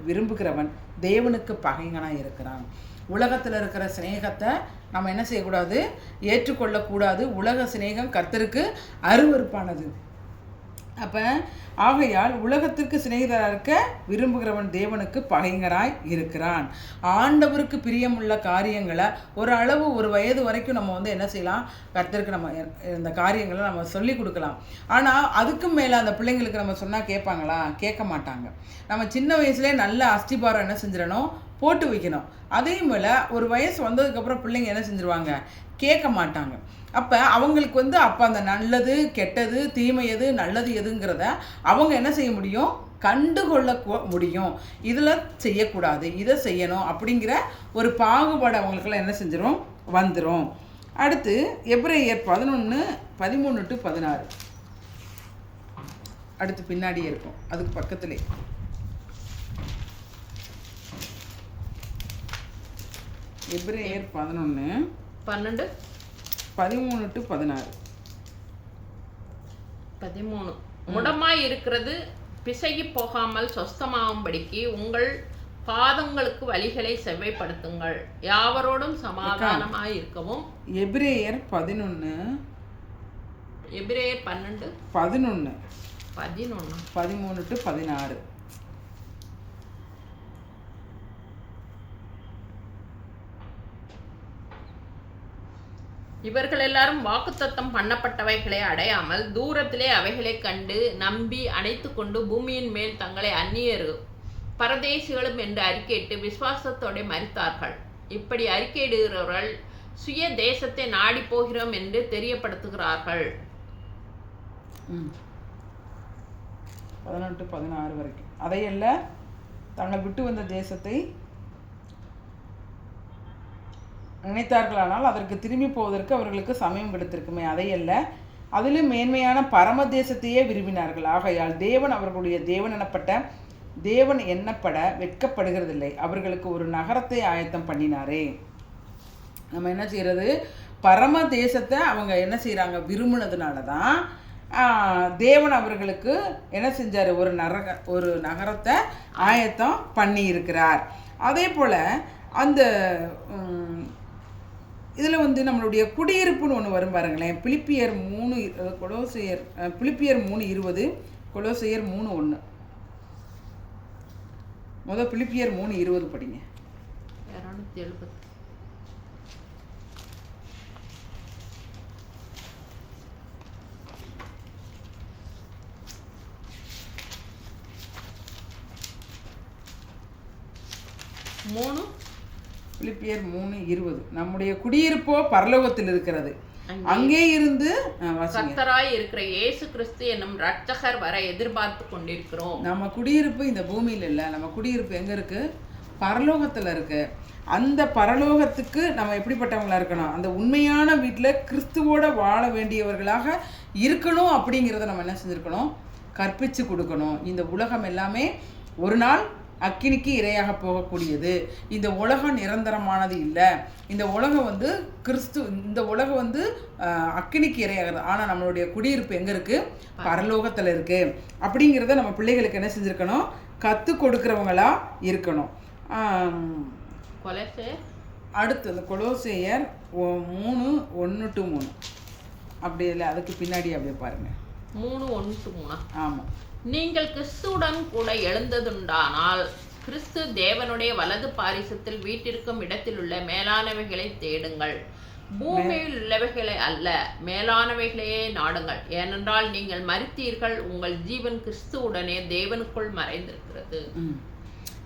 விரும்புகிறவன் தேவனுக்கு பகைகனாய் இருக்கிறான். உலகத்தில் இருக்கிற சிநேகத்தை நம்ம என்ன செய்யக்கூடாது, ஏற்றுக்கொள்ளக்கூடாது. உலக சிநேகம் கர்த்தருக்கு அருவருப்பானது. அப்போ ஆகையால் உலகத்திற்கு சிநேகிதராக இருக்க விரும்புகிறவன் தேவனுக்கு பகைஞராய் இருக்கிறான். ஆண்டவருக்கு பிரியமுள்ள காரியங்களை ஒரு அளவு ஒரு வயது வரைக்கும் நம்ம வந்து என்ன செய்யலாம், கர்த்தருக்கு நம்ம இந்த காரியங்களை நம்ம சொல்லி கொடுக்கலாம். ஆனால் அதுக்கும் மேலே அந்த பிள்ளைங்களுக்கு நம்ம சொன்னால் கேட்பாங்களா? கேட்க மாட்டாங்க. நம்ம சின்ன வயசுலேயே நல்ல அஸ்திபாரம் என்ன செஞ்சிடணும், போட்டு வைக்கணும். அதே மேலே ஒரு வயசு வந்ததுக்கப்புறம் பிள்ளைங்க என்ன செஞ்சிருவாங்க, கேட்க மாட்டாங்க. அப்போ அவங்களுக்கு வந்து அப்போ அந்த நல்லது கெட்டது தீமை எது நல்லது எதுங்கிறத அவங்க என்ன செய்ய முடியும், கண்டுகொள்ள முடியும். இதில் செய்யக்கூடாது, இதை செய்யணும் அப்படிங்கிற ஒரு பாகுபாடு அவங்களுக்கெல்லாம் என்ன செஞ்சிடும், வந்துடும். அடுத்து எப்ரேயர் 11:13-16 அடுத்து பின்னாடியே இருக்கும், அதுக்கு பக்கத்திலே எப்ரேயர் 11:13-16 முடமாய் இருக்கிறது பிசகி போகாமல் சொஸ்தமாகும்படிக்கு உங்கள் பாதங்களுக்கு வழிகளை செவ்வைப்படுத்துங்கள், யாவரோடும் சமாதானமாய் இருக்கவும். எபிரேயர் 11:13-16 இவர்கள் எல்லாரும் வாக்குத்தத்தம் பண்ணப்பட்டவைகளை அடையாமல் தூரத்திலே அவைகளை கண்டு நம்பி அணைத்து கொண்டு பூமியின் மேல் தங்களை அந்நியர் பரதேசிகளும் என்று அறிக்கையிட்டு விசுவாசத்தோடு மரித்தார்கள். இப்படி அறிக்கையிடுகிறவர்கள் சுய தேசத்தை நாடி போகிறோம் என்று தெரியப்படுத்துகிறார்கள். 18-16 வரைக்கும் அதையல்ல, தாங்கள் விட்டு வந்த தேசத்தை நினைத்தார்களானால் அதற்கு திரும்பி போவதற்கு அவர்களுக்கு சமயம் கிடைத்திருக்குமே, அதையல்ல, அதிலும் மேன்மையான பரம தேசத்தையே விரும்பினார்கள். ஆகையால் தேவன் அவர்களுடைய தேவன் எண்ணப்பட வெட்கப்படுகிறதில்லை, அவர்களுக்கு ஒரு நகரத்தை ஆயத்தம் பண்ணினாரே. நம்ம என்ன செய்யறது, பரம தேசத்தை அவங்க என்ன செய்கிறாங்க, விரும்பினதுனால தான் தேவன் அவர்களுக்கு என்ன செஞ்சார், ஒரு நகரத்தை ஆயத்தம் பண்ணி இருக்கிறார். அதே போல் அந்த இதில் வந்து நம்மளுடைய குடியிருப்புன்னு ஒன்று வரும் பாருங்களேன். பிலிப்பியர் 3:20 கொலோசையர் 3:1 முதல் பிலிப்பியர் 3:20 படிங்க. 3 பிலிப்பியர் 3:20. நம்முடைய குடியிருப்போ பரலோகத்தில் இருக்கிறது, அங்கே இருந்து கர்த்தராய் இருக்கிற இயேசு கிறிஸ்து என்னும் இரட்சகர் வர எதிர்பார்த்து கொண்டிருக்கிறோம். நம்ம குடியிருப்பு இந்த பூமியில் இல்லை, நம்ம குடியிருப்பு எங்கே இருக்கு? பரலோகத்தில் இருக்கு. அந்த பரலோகத்துக்கு நம்ம எப்படிப்பட்டவங்களா இருக்கணும்? அந்த உண்மையான வீட்டில் கிறிஸ்துவோட வாழ வேண்டியவர்களாக இருக்கணும். அப்படிங்கிறத நம்ம என்ன செஞ்சுருக்கணும்? கற்பித்து கொடுக்கணும். இந்த உலகம் எல்லாமே ஒரு நாள் அக்கினிக்கு இரையாக போகக்கூடியது. இந்த உலகம் நிரந்தரமானது இல்லை. இந்த உலகம் வந்து இந்த உலகம் வந்து அக்கினிக்கு இரையாகிறது. ஆனால் நம்மளுடைய குடியிருப்பு எங்கே இருக்குது? பரலோகத்தில் இருக்குது. அப்படிங்கிறத நம்ம பிள்ளைகளுக்கு என்ன செஞ்சுருக்கணும்? கற்றுக் கொடுக்குறவங்களா இருக்கணும். அடுத்து இந்த கொலோசேயர் 3:1-3 அப்படி இல்லை, அதுக்கு பின்னாடி அப்படியே பாருங்கள். 3:1-3. ஆமாம். நீங்கள் கிறிஸ்துவுடன் கூட எழுந்ததுண்டானால் கிறிஸ்து தேவனுடைய வலது பாரிசத்தில் வீட்டிற்கும் இடத்தில் உள்ள மேலானவைகளை தேடுங்கள், பூமியில் உள்ளவைகளை அல்ல, மேலானவைகளையே நாடுங்கள். ஏனென்றால் நீங்கள் மரித்தீர்கள், உங்கள் ஜீவன் கிறிஸ்துவுடனே தேவனுக்குள் மறைந்திருக்கிறது.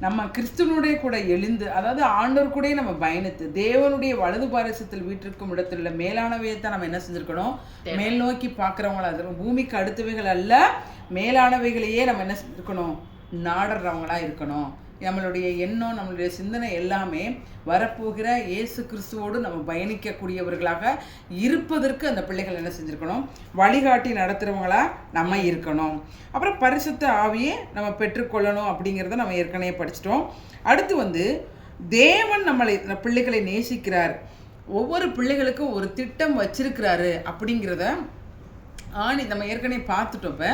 நம்ம கிறிஸ்துவனுடைய கூட எழுந்து, அதாவது ஆண்டவர் கூட நம்ம பயணித்து தேவனுடைய வலது பாரிசத்தில் வீட்டிற்கும் இடத்துல உள்ள மேலானவையை தான் நம்ம என்ன செஞ்சுருக்கணும்? மேல் நோக்கி பார்க்குறவங்களா இருக்கணும். பூமிக்கு அடுத்தவைகள் அல்ல, மேலானவைகளையே நம்ம என்ன செஞ்சுருக்கணும்? நாடுறவங்களா இருக்கணும். நம்மளுடைய எண்ணம், நம்மளுடைய சிந்தனை எல்லாமே வரப்போகிற இயேசு கிறிஸ்துவோடு நம்ம பயணிக்கக்கூடியவர்களாக இருப்பதற்கு அந்த பிள்ளைகள் என்ன செஞ்சுருக்கணும்? வழிகாட்டி நடத்துகிறவங்களா நம்ம இருக்கணும். அப்புறம் பரிசுத்த ஆவியை நம்ம பெற்றுக்கொள்ளணும். அப்படிங்கிறத நம்ம ஏற்கனவே படிச்சிட்டோம். அடுத்து வந்து தேவன் பிள்ளைகளை நேசிக்கிறார், ஒவ்வொரு பிள்ளைகளுக்கும் ஒரு திட்டம் வச்சிருக்கிறாரு அப்படிங்கிறத நம்ம ஏற்கனவே பார்த்துட்டோம். இப்போ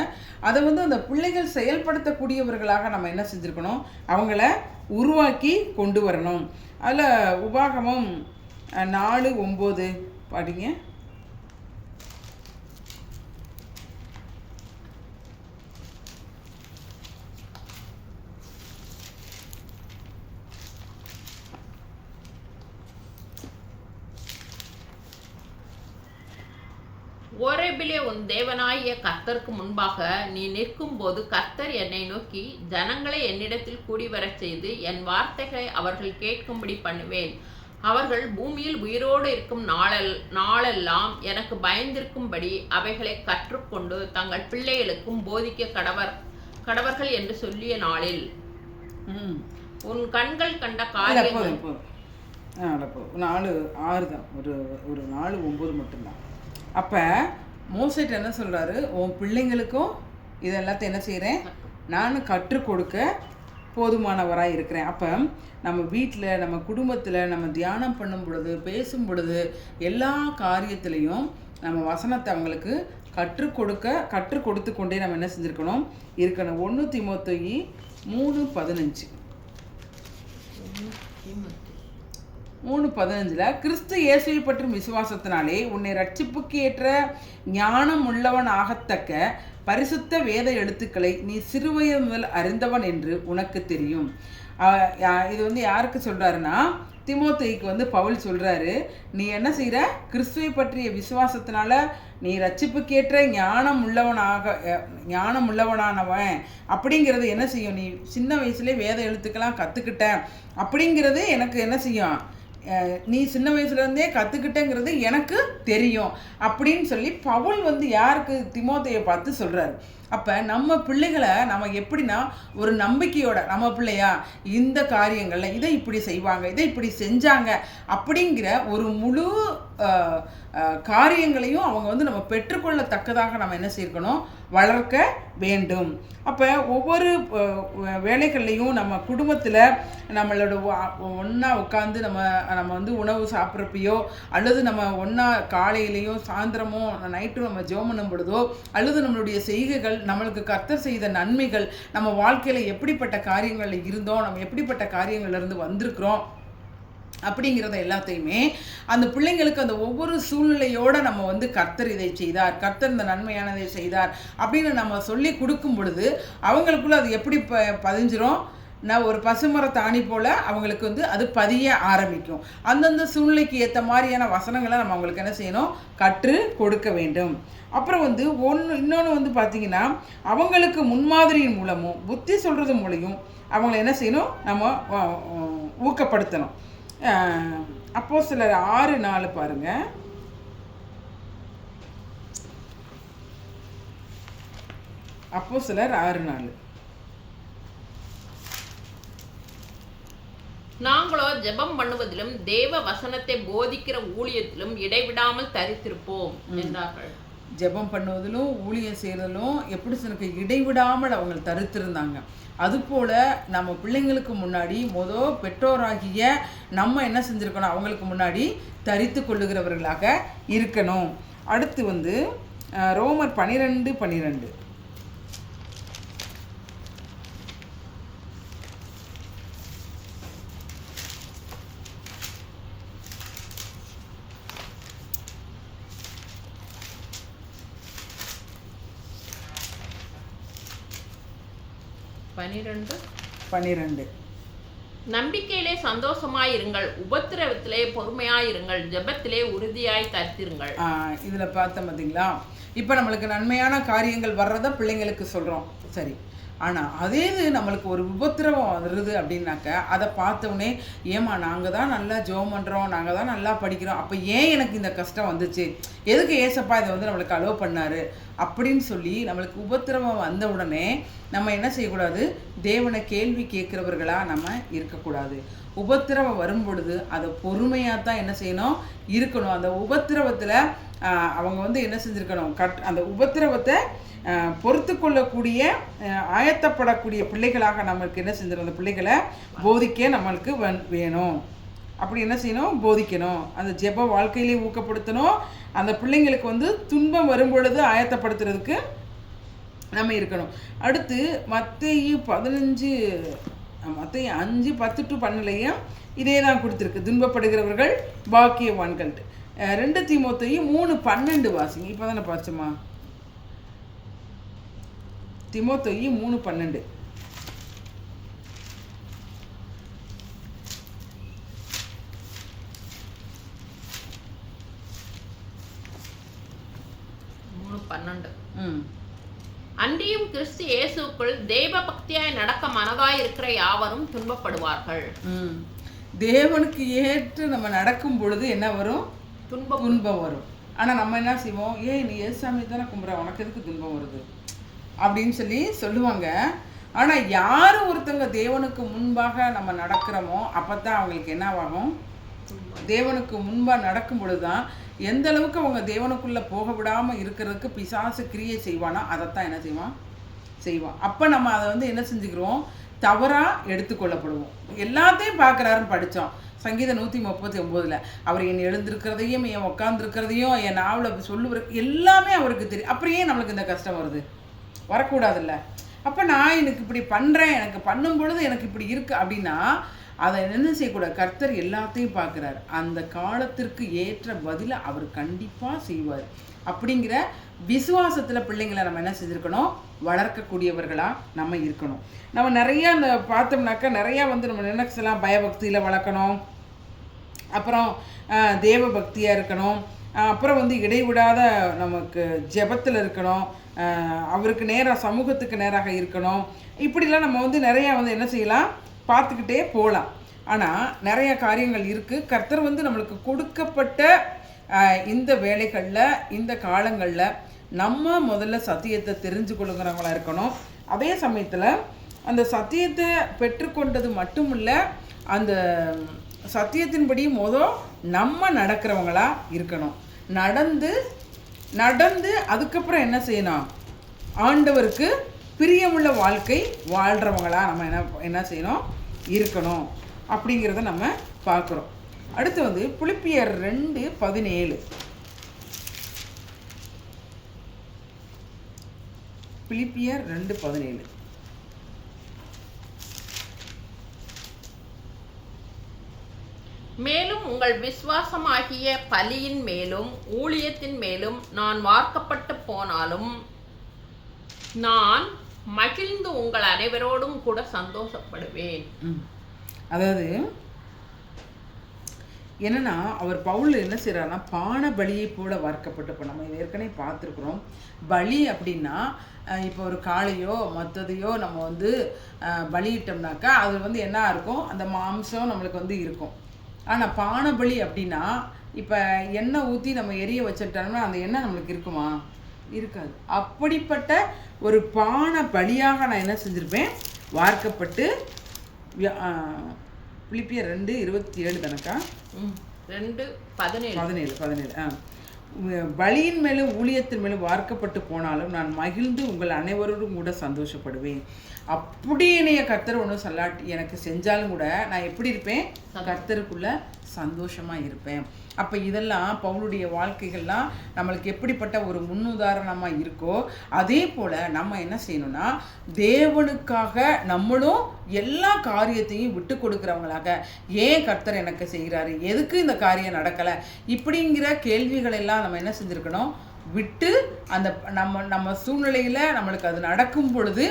அதை வந்து அந்த பிள்ளைகள் செயல்படுத்தக்கூடியவர்களாக நம்ம என்ன செஞ்சுருக்கணும்? அவங்கள உருவாக்கி கொண்டு வரணும். அதில் உபாகமம் 4:9 படிங்க. ஓரேபிலே உன் தேவனாகிய கர்த்தருக்கு முன்பாக நீ நிற்கும் போது கர்த்தர் என்னை நோக்கி, ஜனங்களை என்னிடத்தில் கூடி வரச் செய்து என் வார்த்தைகளை அவர்கள் கேட்கும்படி பண்ணுவேன். அவர்கள் பூமியில் உயிரோடு இருக்கும் நாளெல்லாம் எனக்கு பயந்திருக்கும்படி அவைகளை கற்றுக்கொண்டு தங்கள் பிள்ளைகளுக்கும் போதிக்க கடவர்கள் என்று சொல்லிய நாளில் உன் கண்கள் கண்ட காரியங்கள் 4:6 தான், ஒரு 4:9 மட்டும்தான். அப்போ மோசேட்ட என்ன சொல்கிறாரு? உன் பிள்ளைங்களுக்கும் இதெல்லாத்தையும் என்ன செய்கிறேன்? நான் கற்றுக் கொடுக்க போதுமானவராக இருக்கிறேன். அப்போ நம்ம வீட்டில், நம்ம குடும்பத்தில், நம்ம தியானம் பண்ணும் பொழுது, பேசும் பொழுது, எல்லா காரியத்திலையும் நம்ம வசனத்தை அவங்களுக்கு கற்றுக் கொடுத்து கொண்டே நம்ம என்ன செஞ்சுருக்கணும்? இருக்கணும். 1 தீமோத்தேயு 3:15 கிறிஸ்து இயேசுவை பற்றும் விசுவாசத்தினாலே உன்னை ரட்சிப்புக்கு ஏற்ற ஞானம் உள்ளவன் ஆகத்தக்க பரிசுத்த வேத எழுத்துக்களை நீ சிறுவயது முதல் அறிந்தவன் என்று உனக்கு தெரியும். இது வந்து யாருக்கு சொல்கிறாருன்னா, தீமோத்தேயுக்கு வந்து பவுல் சொல்கிறாரு, நீ என்ன செய்கிற? கிறிஸ்துவை பற்றிய விசுவாசத்தினால நீ ரட்சிப்புக்கேற்ற ஞானம் உள்ளவனானவன் அப்படிங்கிறது என்ன செய்யும்? நீ சின்ன வயசுலேயே வேத எழுத்துக்கெல்லாம் கற்றுக்கிட்ட அப்படிங்கிறது எனக்கு என்ன செய்யும்? நீ சின்ன வயசுலேருந்தே கற்றுக்கிட்டேங்கிறது எனக்கு தெரியும் அப்படின்னு சொல்லி பவுல் வந்து யாருக்கு? தீமோத்தேயை பார்த்து சொல்கிறாரு. அப்போ நம்ம பிள்ளைகளை நம்ம எப்படின்னா ஒரு நம்பிக்கையோட, நம்ம பிள்ளையா இந்த காரியங்களில் இதை இப்படி செய்வாங்க, இதை இப்படி செஞ்சாங்க அப்படிங்கிற ஒரு முழு காரியங்களையும் அவங்க வந்து நம்ம பெற்றுக்கொள்ளத்தக்கதாக நம்ம என்ன செய்யணும்? வளர்க்க வேண்டும். அப்போ ஒவ்வொரு வேலைகள்லையும் நம்ம குடும்பத்தில் நம்மளோட ஒன்றா உட்காந்து நம்ம வந்து உணவு சாப்பிட்றப்பையோ, அல்லது நம்ம ஒன்றா காலையிலையோ சாயந்தரமோ நைட்டும் நம்ம ஜெபம் பண்ணும் பொழுதோ, அல்லது நம்மளுடைய செய்கைகள், நம்மளுக்கு கர்த்தர் செய்த நன்மைகள், நம்ம வாழ்க்கையில் எப்படிப்பட்ட காரியங்களில் இருந்தோம், நம்ம எப்படிப்பட்ட காரியங்கள்லேருந்து வந்திருக்கிறோம் அப்படிங்கிறத எல்லாத்தையுமே அந்த பிள்ளைங்களுக்கு அந்த ஒவ்வொரு சூழ்நிலையோடு நம்ம வந்து கர்த்தர் இதை செய்தார், கர்த்தர் இந்த நன்மையானதை செய்தார் அப்படின்னு நம்ம சொல்லி கொடுக்கும் பொழுது அவங்களுக்குள்ள அது எப்படி பதிஞ்சிரும்? நான் ஒரு பசுமரத்தாணி போல் அவங்களுக்கு வந்து அது பதிய ஆரம்பிக்கும். அந்தந்த சூழ்நிலைக்கு ஏற்ற மாதிரியான வசனங்களை நம்ம அவங்களுக்கு என்ன செய்யணும்? கற்று கொடுக்க வேண்டும். அப்புறம் வந்து இன்னொன்று வந்து பார்த்திங்கன்னா, அவங்களுக்கு முன்மாதிரியின் மூலமும் புத்தி சொல்கிறது மூலையும் அவங்கள என்ன செய்யணும்? நம்ம ஊக்கப்படுத்தணும். அப்போஸ்தலர் 6:4 பாருங்க. அப்போஸ்தலர் 6:4. நாங்களோ ஜெபம் பண்ணுவதிலும் தேவ வசனத்தை போதிக்கிற ஊழியத்திலும் இடைவிடாமல் தரித்திருப்போம் என்றார்கள். ஜெபம் பண்ணுவதிலும் ஊழியம் செய்கிறதிலும் எப்படி சொன்னக்கு இடைவிடாமல் அவங்க தரித்திருந்தாங்க. அதுபோல் நம்ம பிள்ளைங்களுக்கு முன்னாடி பெற்றோராகிய நம்ம என்ன செஞ்சுருக்கணும், அவங்களுக்கு முன்னாடி தரித்து கொள்ளுகிறவர்களாக இருக்கணும். அடுத்து ரோமர் 12:12. நம்பிக்கையிலே சந்தோஷமாயிருங்கள், உபத்திரவத்திலே பொறுமையாயிருங்கள், ஜெபத்திலே உறுதியாய் தரித்திருங்கள். இதில் பார்த்தோம் பார்த்தீங்களா, இப்போ நம்மளுக்கு நன்மையான காரியங்கள் வர்றதை பிள்ளைங்களுக்கு சொல்கிறோம், சரி. ஆனால் அதே இது நம்மளுக்கு ஒரு உபத்திரவம் வருது அப்படின்னாக்க அதை பார்த்தோன்னே, ஏமா நாங்கள் தான் நல்லா ஜெபம் பண்ணுறோம், நாங்கள் தான் நல்லா படிக்கிறோம், அப்போ ஏன் எனக்கு இந்த கஷ்டம் வந்துச்சு, எதுக்கு ஏசப்பா இதை நம்மளுக்கு அலோவ் பண்ணார் அப்படின்னு சொல்லி நம்மளுக்கு உபத்திரவம் வந்த உடனே நம்ம என்ன செய்யக்கூடாது, தேவனை கேள்வி கேட்குறவர்களாக நம்ம இருக்கக்கூடாது. உபத்திரவம் வரும் பொழுது அதை பொறுமையாக தான் என்ன செய்யணும், இருக்கணும். அந்த உபத்திரவத்தில் அவங்க என்ன செஞ்சுருக்கணும், அந்த உபத்திரவத்தை பொறுத்து கொள்ளக்கூடிய ஆயத்தப்படக்கூடிய பிள்ளைகளாக நம்மளுக்கு என்ன செஞ்சிடும், அந்த பிள்ளைகளை போதிக்க நம்மளுக்கு வேணும். அப்படி என்ன செய்யணும், போதிக்கணும். அந்த ஜெப வாழ்க்கையிலே ஊக்கப்படுத்தணும். அந்த பிள்ளைங்களுக்கு துன்பம் வரும் பொழுது ஆயத்தப்படுத்துறதுக்கு நம்ம இருக்கணும். அடுத்து மத்தேயு 5:10-12 இதே தான் கொடுத்துருக்கு, துன்பப்படுகிறவர்கள் பாக்கியவான்கள். 2 தீமோத்தேயு 3:12 வாசிங்க. இப்போ தானே பார்த்தோமா, தீமோத்தேயு 3:12. அன்றியும் கிறிஸ்து இயேசுக்குள் தேவ பக்தியாய் நடக்க மனதாய் இருக்கிற யாவரும் துன்பப்படுவார்கள். தேவனுக்கு ஏற்று நம்ம நடக்கும் பொழுது என்ன வரும், துன்பம் வரும். ஆனால் நம்ம என்ன செய்வோம், நீ ஏசாமி தானே கும்பிட்ற, உனக்கு எதுக்கு துன்பம் வருது அப்படின்னு சொல்லி சொல்லுவாங்க. ஆனால் யார் ஒருத்தங்க தேவனுக்கு முன்பாக நம்ம நடக்கிறோமோ அப்போ தான் அவங்களுக்கு என்னவாகும், தேவனுக்கு முன்பாக நடக்கும் பொழுது தான் எந்த அளவுக்கு அவங்க தேவனுக்குள்ளே போக விடாமல் இருக்கிறதுக்கு பிசாசு கிரியை செய்வானா அதைத்தான் என்ன செய்வான். அப்போ நம்ம அதை என்ன செஞ்சுக்கிறோம், தவறாக எடுத்துக்கொள்ளப்படுவோம். எல்லாத்தையும் பார்க்குறாருன்னு படித்தோம். சங்கீதம் 139 அவர் என் எழுந்திருக்கிறதையும் என் உட்காந்துருக்கிறதையும் என் நாவலை சொல்லுவார், எல்லாமே அவருக்கு தெரியும். அப்படியே நம்மளுக்கு இந்த கஷ்டம் வருது, வரக்கூடாதுல்ல. அப்போ நான் எனக்கு இப்படி பண்ணுறேன், எனக்கு பண்ணும் பொழுது எனக்கு இப்படி இருக்குது அப்படின்னா அதை என்ன செய்யக்கூடாது, கர்த்தர் எல்லாத்தையும் பார்க்குறாரு. அந்த காலத்திற்கு ஏற்ற பதிலை அவர் கண்டிப்பாக செய்வார். அப்படிங்கிற விசுவாசத்தில் பிள்ளைங்களை நம்ம என்ன செஞ்சுருக்கணும், வளர்க்கக்கூடியவர்களாக நம்ம இருக்கணும். நம்ம நிறையா அந்த பார்த்தோம்னாக்கா நிறையா நம்ம நினைச்சலாம், பயபக்தியில் வளர்க்கணும், அப்புறம் தேவ பக்தியாக இருக்கணும், அப்புறம் இடைவிடாத நமக்கு ஜெபத்தில் இருக்கணும், அவருக்கு நேராக சமூகத்துக்கு நேராக இருக்கணும். இப்படிலாம் நம்ம நிறையா என்ன செய்யலாம், பார்த்துக்கிட்டே போகலாம். ஆனால் நிறைய காரியங்கள் இருக்குது. கர்த்தர் நம்மளுக்கு கொடுக்கப்பட்ட இந்த வேலைகளில் இந்த காலங்களில் நம்ம முதல்ல சத்தியத்தை தெரிஞ்சு கொள்ளுங்கிறவங்களா இருக்கணும். அதே சமயத்தில் அந்த சத்தியத்தை பெற்றுக்கொண்டது மட்டும் இல்லை, அந்த சத்தியத்தின்படி நம்ம நடக்கிறவங்களா இருக்கணும். நடந்து அதுக்கப்புறம் என்ன செய்யணும், ஆண்டவருக்கு பிரியமுள்ள வாழ்க்கை வாழ்கிறவங்களா நம்ம என்ன செய்யணும், இருக்கணும். அப்படிங்கிறத நம்ம பார்க்குறோம். அடுத்து பிலிப்பியர் 2:17. பிலிப்பியர் 2:17. மேலும் உங்கள் விசுவாசமாகிய பலியின் மேலும் ஊழியத்தின் மேலும் நான் வார்க்கப்பட்டு போனாலும் நான் மகிழ்ந்து உங்கள் அனைவரோடும் கூட சந்தோஷப்படுவேன். அதாவது என்னன்னா அவர் பவுல் என்ன செய்கிறாருன்னா பான பலியை போல வார்க்கப்பட்டு, இப்போ நம்ம இதை ஏற்கனவே பார்த்துருக்குறோம். பலி அப்படின்னா இப்போ ஒரு காளையோ மற்றதையோ நம்ம வந்து பலியிட்டோம்னாக்கா அது வந்து என்ன இருக்கும், அந்த மாம்சம் நம்மளுக்கு வந்து இருக்கும். ஆனால் பானை பலி அப்படின்னா இப்போ எண்ணெய் ஊற்றி நம்ம எரிய வச்சுட்டோம்னா அந்த எண்ணெய் நம்மளுக்கு இருக்குமா? இருக்காது. அப்படிப்பட்ட ஒரு பானை பலியாக நான் என்ன செஞ்சுருப்பேன், வார்க்கப்பட்டு. பிலிப்பியர் 2:27 தானக்கா? 2:17. பலியின் மேலும் ஊழியத்தின் மேலும் வார்க்கப்பட்டு போனாலும் நான் மகிழ்ந்து உங்கள் அனைவரோடும் கூட சந்தோஷப்படுவேன். அப்படி என்னைய கர்த்தர் ஒன்றும் சொல்லாட்டி எனக்கு செஞ்சாலும் கூட நான் எப்படி இருப்பேன், கர்த்தருக்குள்ள சந்தோஷமாக இருப்பேன். அப்போ இதெல்லாம் பவுலுடைய வாழ்க்கைகள்லாம் நம்மளுக்கு எப்படிப்பட்ட ஒரு முன்னுதாரணமாக இருக்கோ அதே போல் நம்ம என்ன செய்யணும்னா தேவனுக்காக நம்மளும் எல்லா காரியத்தையும் விட்டு கொடுக்குறவங்களாக, ஏன் கர்த்தர் எனக்கு செய்கிறாரு, எதுக்கு இந்த காரியம் நடக்கலை, இப்படிங்கிற கேள்விகள் எல்லாம் நம்ம என்ன செஞ்சுருக்கணும், விட்டு அந்த நம்ம சூழ்நிலையில் நம்மளுக்கு அது நடக்கும் பொழுது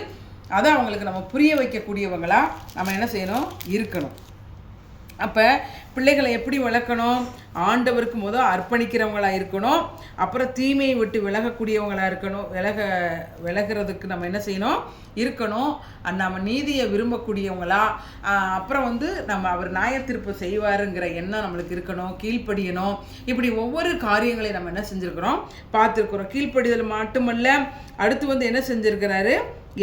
அதை அவங்களுக்கு நம்ம புரிய வைக்கக்கூடியவங்களா நம்ம என்ன செய்யணும், இருக்கணும். அப்போ பிள்ளைகளை எப்படி வளர்க்கணும், ஆண்டவருக்கு முதல் அர்ப்பணிக்கிறவங்களாக இருக்கணும். அப்புறம் தீமையை விட்டு விலகக்கூடியவங்களாக இருக்கணும். விலகிறதுக்கு நம்ம என்ன செய்யணும், இருக்கணும். நம்ம நீதியை விரும்பக்கூடியவங்களா, அப்புறம் வந்து நம்ம அவர் நியாயத்தீர்ப்பு செய்வாருங்கிற எண்ணம் நம்மளுக்கு இருக்கணும். கீழ்ப்படியணும். இப்படி ஒவ்வொரு காரியங்களையும் நம்ம என்ன செஞ்சுருக்கிறோம், பார்த்துருக்குறோம். கீழ்ப்படிதல் மட்டுமல்ல, அடுத்து வந்து என்ன செஞ்சுருக்கிறாரு,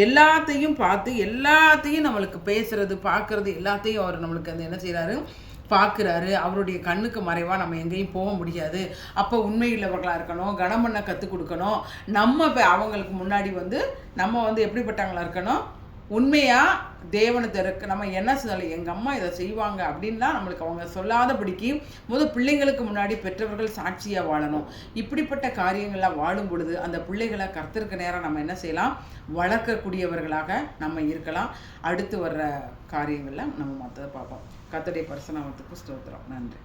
எல்லாத்தையும் பார்த்து எல்லாத்தையும் நம்மளுக்கு பேசுறது பார்க்கறது எல்லாத்தையும் அவர் நம்மளுக்கு அந்த என்ன செய்கிறாரு, பார்க்குறாரு. அவருடைய கண்ணுக்கு மறைவாக நம்ம எங்கேயும் போக முடியாது. அப்போ உண்மையுள்ளவர்களாக இருக்கணும், கனம் பண்ண கற்றுக் கொடுக்கணும். நம்ம அவங்களுக்கு முன்னாடி வந்து நம்ம வந்து எப்படிப்பட்டவங்களாக இருக்கணும், உண்மையாக தேவனத்தை இருக்க நம்ம என்ன சொல்லி எங்கள் அம்மா இதை செய்வாங்க அப்படின்லாம் நம்மளுக்கு அவங்க சொல்லாதபடிக்கு பிள்ளைங்களுக்கு முன்னாடி பெற்றவர்கள் சாட்சியாக வாழணும். இப்படிப்பட்ட காரியங்கள்லாம் வாழும் பொழுது அந்த பிள்ளைகளை கர்த்தருக்கு நேரம் நம்ம என்ன செய்யலாம், வளர்க்கக்கூடியவர்களாக நம்ம இருக்கலாம். அடுத்து வர்ற காரியங்களில் நம்ம மற்றதை பார்ப்போம். கர்த்தருடைய பரிசுநாமத்துக்கு ஸ்தோத்திரம். நன்றி.